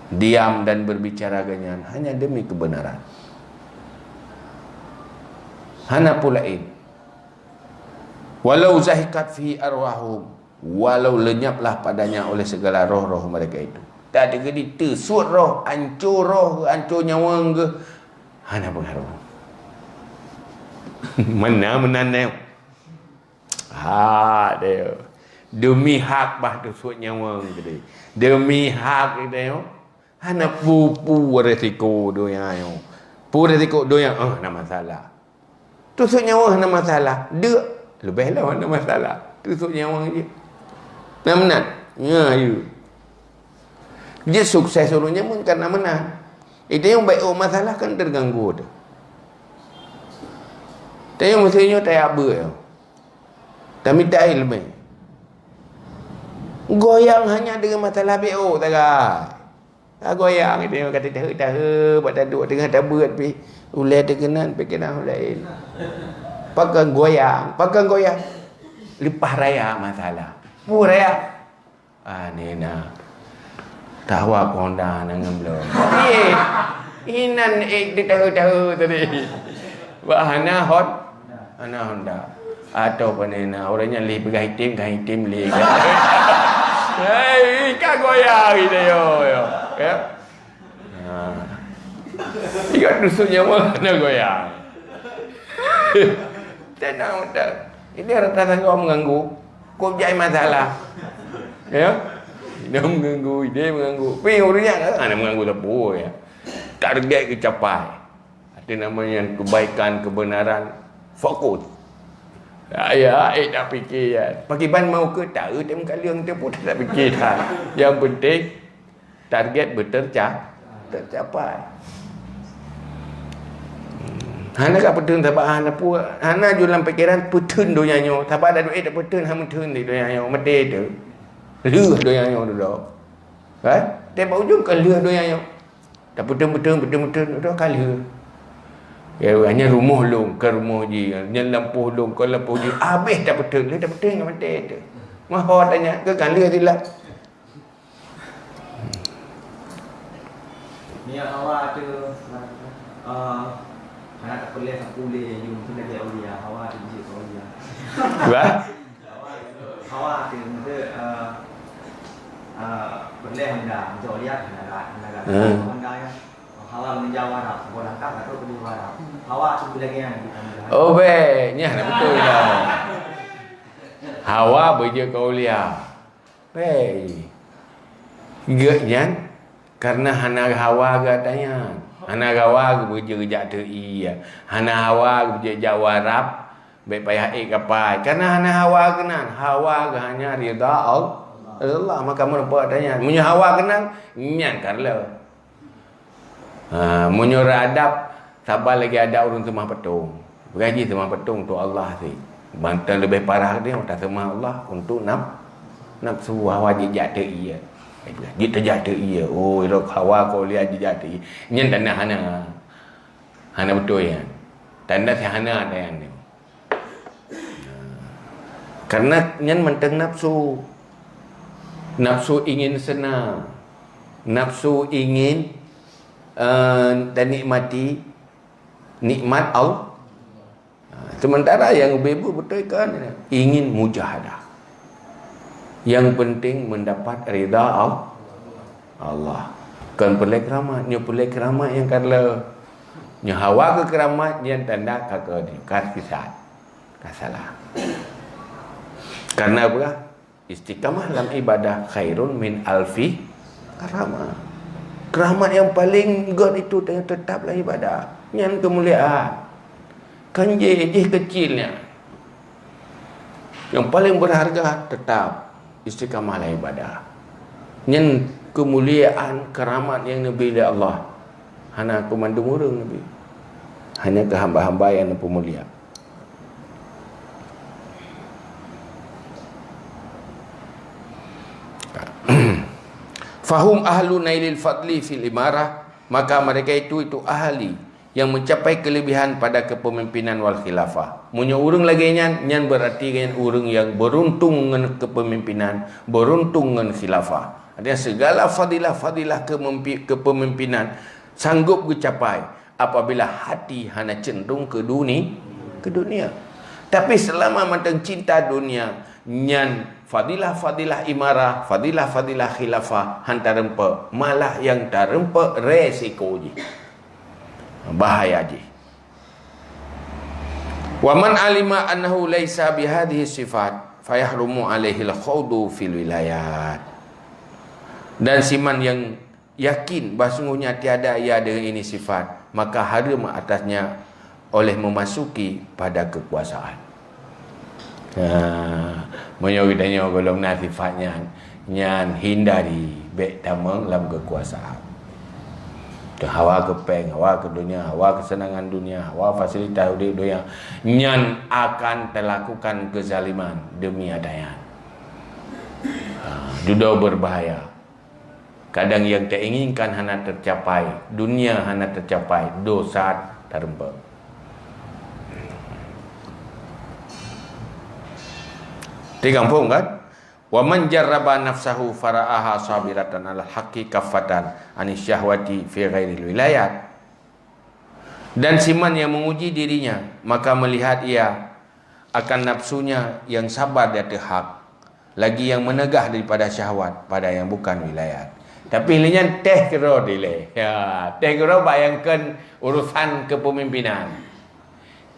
Diam dan berbicara dengan hanya demi kebenaran. Hana pulain. Walau zahikat fi arwahum, walau lenyaplah padanya oleh segala roh-roh mereka itu. Tak ada gedi tersut roh, hancur nyawa ke, hana pengaruh. Mana menanam. Dia. Demi hak bah tersut nyawa ke. Demi hak dia. Hana pupu resiko doya yo. Pu resiko doya nak masalah. Tusuk nyawa hana masalah. Dia lebih lah hana masalah. Tusuk nyawa je. Nak ya you. Dia sukses suruhnya pun karena menang. Itu yang baik masalah kan terganggu tu. Tapi mestinya tak apa ya. Tapi tak ilmu. Goyang hanya dengan masalah BO tak tak goyang dia kata tahu buat taduk tengah tabut pi ulai terkenan pi kena lain. Pakai goyang lepas raya masalah. Pu raya. Ni nak tawa konda nang belum. Inan dia tahu tadi. Bahana Honda atau panena orangnya li pegai tim li. Hei, kau goyang dia yo. Ya. Tiga tusuknya mana goyang. Tenang tak. Ini rata-rata kau mengganggu. Kau jadi masalah. Ya. Dia mengganggu. Tapi orangnya kan mengganggu tak boleh ya. Target kecapai. Ada namanya kebaikan, kebenaran, fokus. Ya, tak fikir ya. Pakai ban mau ke tak tem kalian tu pun tak fikir dah. Yang penting target tercapai. Hana kat petun tak hana pu. Hana jualan pikiran petun doyanyo. Tak ada duit tak petun hang petun di doyanyo. Mede tu. Leuh doyanyo dah. Kan? Tebak ujung ke leuh doyanyo. Tak petun dah kala. Ya hanya rumah long ke rumah ji. Nya lampuh long ke lampuh ji. Habis tak petun. Le tak petun ke mede tu. Maha tanya ke kala silap. Ni awak tu anak tak boleh you mungkin lagi awliya awak tu je awliya. Ba? Awak tu mungkin boleh anda untuk awliya anda ya. Awak menjawab dah sekolah tak atau kedua dah. Awak tu lagi yang kita. Oh be, nya betul dah. Hawa beje ke awliya. Be. Geuknya karena hana hawa katanya. Hana hawa beje rejak tei. Hana hawa beje jawarap. Baik payah kapai. Karena hana hawa kenan. Hawa hanya ridha Allah. Maka mereka tanya. Munya hawa kenan. Nyan karla. Munya adab. Sabar lagi ada orang temah petung. Bergaji temah petung untuk Allah sih. Bantan lebih parah dia. Tak temah Allah. Untuk nafsu hawa jejak tei. Dia terjatuh ia. Oh, irok hawa kau lihat dia jatuh. Nyen tanda hana betul ya. Tanda si hana ada yang ni. Karena nyen menteng nafsu. Nafsu ingin senang. Nafsu ingin dan nikmati nikmat Allah. Sementara yang bebu betul kan ingin mujahadah. Yang penting mendapat rida Allah. Kan pelai keramat. Nya pelai keramat yang karla. Nya hawa ke keramat yang tanda kakak ni. Kasisat. Kasalah. Karena apa? Istiqamah dalam ibadah khairun min alfi keramat. Keramat yang paling god itu tetaplah ibadah. Yang kemuliaan. Kan je kecilnya. Yang paling berharga tetap istiqamah dalam ibadah. Yang kemuliaan keramat yang Nabi dari Allah. Hanya komando murung Nabi. Hanya ke hamba-hamba yang pemulia. Fahum ahlu nailil fadli fil imarah. Maka mereka itu ahli yang mencapai kelebihan pada kepemimpinan wal khilafah. Munya urang lagi nyan berarti kan urang yang beruntung dengan kepemimpinan, beruntung dengan khilafah. Artinya segala fadilah-fadilah kepemimpinan sanggup dicapai apabila hati hana cenderung ke dunia. Tapi selama matang cinta dunia, nyan fadilah-fadilah imarah, fadilah-fadilah khilafah hantar rempa, malah yang tarempa resiko je. Bahaya je. Wa man alima annahu laisa bihadhihi sifat fayahrumu alaihi al-khawdu fil wilayat. Dan siman yang yakin bahawa sungguhnya tiada ia dengan ini sifat, maka haram atasnya oleh memasuki pada kekuasaan. Menyogi tanya golong sifatnya nyan hindari baik tamang dalam kekuasaan. Hawa kepeng, hawa ke dunia, hawa kesenangan dunia, hawa fasilitas dunia, nyan akan terlakukan kezaliman demi adanya. Judo berbahaya. Kadang yang tak inginkan hana tercapai, dunia hana tercapai, dosa terempa. Kampung kan? Wa man jarraba nafsahu fara'aha sabiratan ala haqqi kaffatan anis syahwati fi ghairil wilayat. Dan siman yang menguji dirinya, maka melihat ia akan nafsunya yang sabar di atas hak, lagi yang menegah daripada syahwat pada yang bukan wilayat. Tapi linya teh kira dile. Ya, teh kira bayangkan urusan kepemimpinan.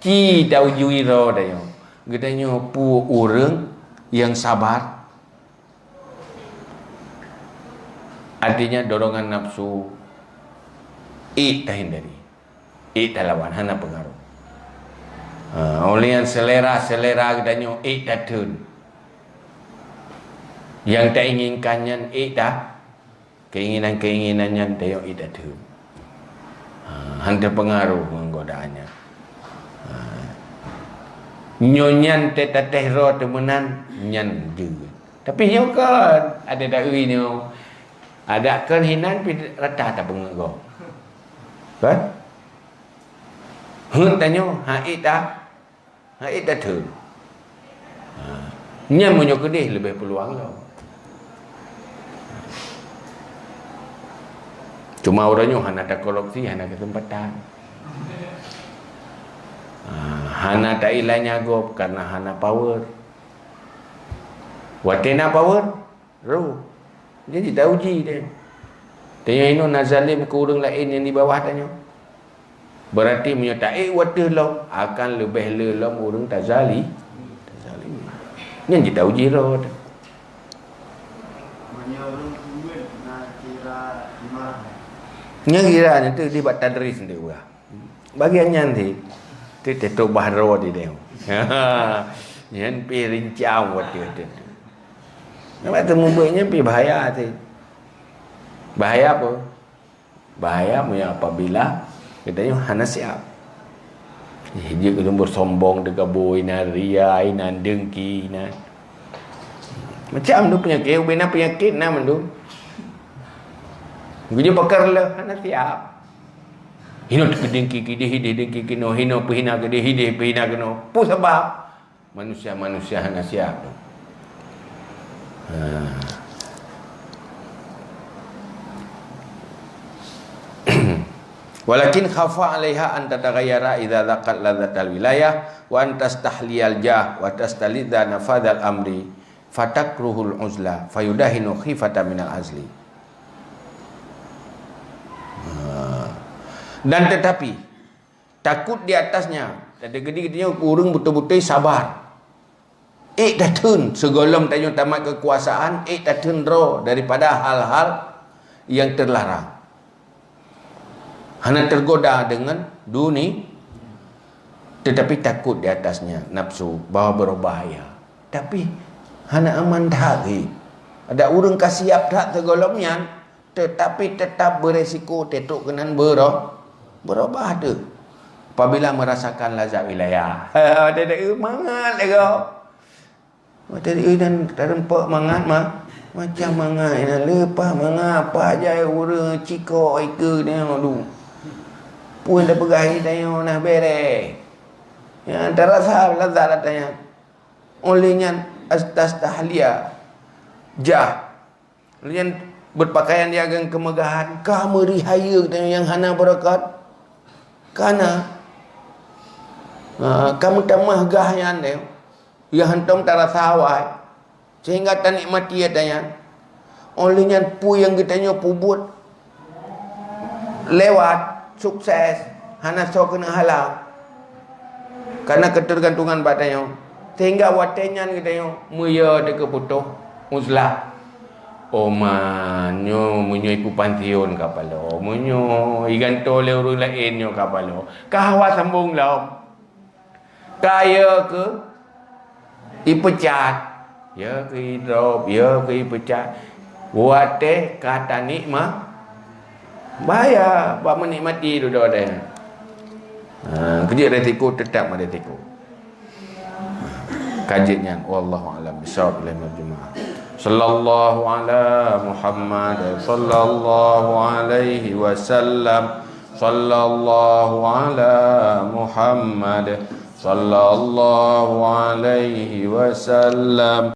Ki tau juiro dayo. Gedanya pu urang yang sabar. Artinya dorongan nafsu tak hindari, tak lawan, hana pengaruh. Oleh yang selera gedanya tak turn. Yang tak inginkannya tak, keinginannya tak turn. Hantar pengaruh menggodaannya. Nyonya teteh ro temenan nyan je. Tapi nyo kan ada dari nyo. Ada kan hinan pi rata tak pengago. Kan? Hun tanyo haid dah. Haid dah tu. Nyan munyo kedih lebih peluang lo. Cuma orangnya hana tak korupsi, hana kesempatan. Hana tak ilahnya gop karena hana power. Watena power, roh. Jadi tak uji dia. Tanya ini nazalim ke orang lain yang di bawah tanya. Berarti menyertai water lo akan lebih lelam orang tak zalim. Yang kita uji roh. Nya kira nanti di buat tadris nanti gua. Bagiannya nanti tu tetok bahro di dia. Nyen pi rincau buat dia tu. Nampak temu buatnya pi bahaya tu. Bahaya apa? Bahaya punya apabila katanya hana siap. Dia kena bersombong dekat boy na ria ina dengki na. Macam tu penyakit, bina penyakit na mandu. Gini bakar lah, hana siap. Hino dengki dengki kino hino pihina gede hide pihina kino. Pu sebab manusia hana siap. Walakin khafa 'alaiha an tataghayyara idza laqat ladzatal wilayah wa an tastahliyal jah wa tastalidza nafadzal amri fatakruhul uzla fayudahinu khifata minal azli. Dan tetapi takut di atasnya ada gede-gedenya kurang betul-betul sabar. Datun segolom tanya tamat kekuasaan, datun ro daripada hal-hal yang terlarang. Hana tergoda dengan dunia, tetapi takut di atasnya nafsu bahawa berbahaya. Tapi hana aman tak lagi. Ada orang kasiap tak tergolongnya, tetapi tetap beresiko tetuk kenan berubah tu. Apabila merasakan lazat wilayah. Ada mangat lego. Ada dan terempak mangat mah. Macam mangat lepas mangat apa aja orang ciko ike dia dulu. Pun dah pegahi tanya nak bere. Ya terasa lazat tanya. Olehnya astas tahliya jah. Olehnya berpakaian dia agak kemegahan. Kamu rihaya tanya yang hana berakat. Karena kamu tak mahgah yang dia. Yang hentam terasa awal. Sehingga tak nikmati ya tanya. Olehnya pu yang kitanya pubut lewat sukses hana so kena halang karena ketergantungan badannya sehingga watenya kita muya de keputuh uzlah omanyo munyo ipu pantion kapalo munyo iganto le urang lain nyo kapalo kahwa sambung laom kaya ke ipecat ya ke hidrop ya ke ipecat wate kata nikmah bahaya buat menikmati duduk ada. Kerja resiko tetap ada resiko. Kajiannya wallahu alam bisawab ilal majmu'ah. Sallallahu ala Muhammad sallallahu alaihi wasallam. Sallallahu ala Muhammad sallallahu alaihi wasallam.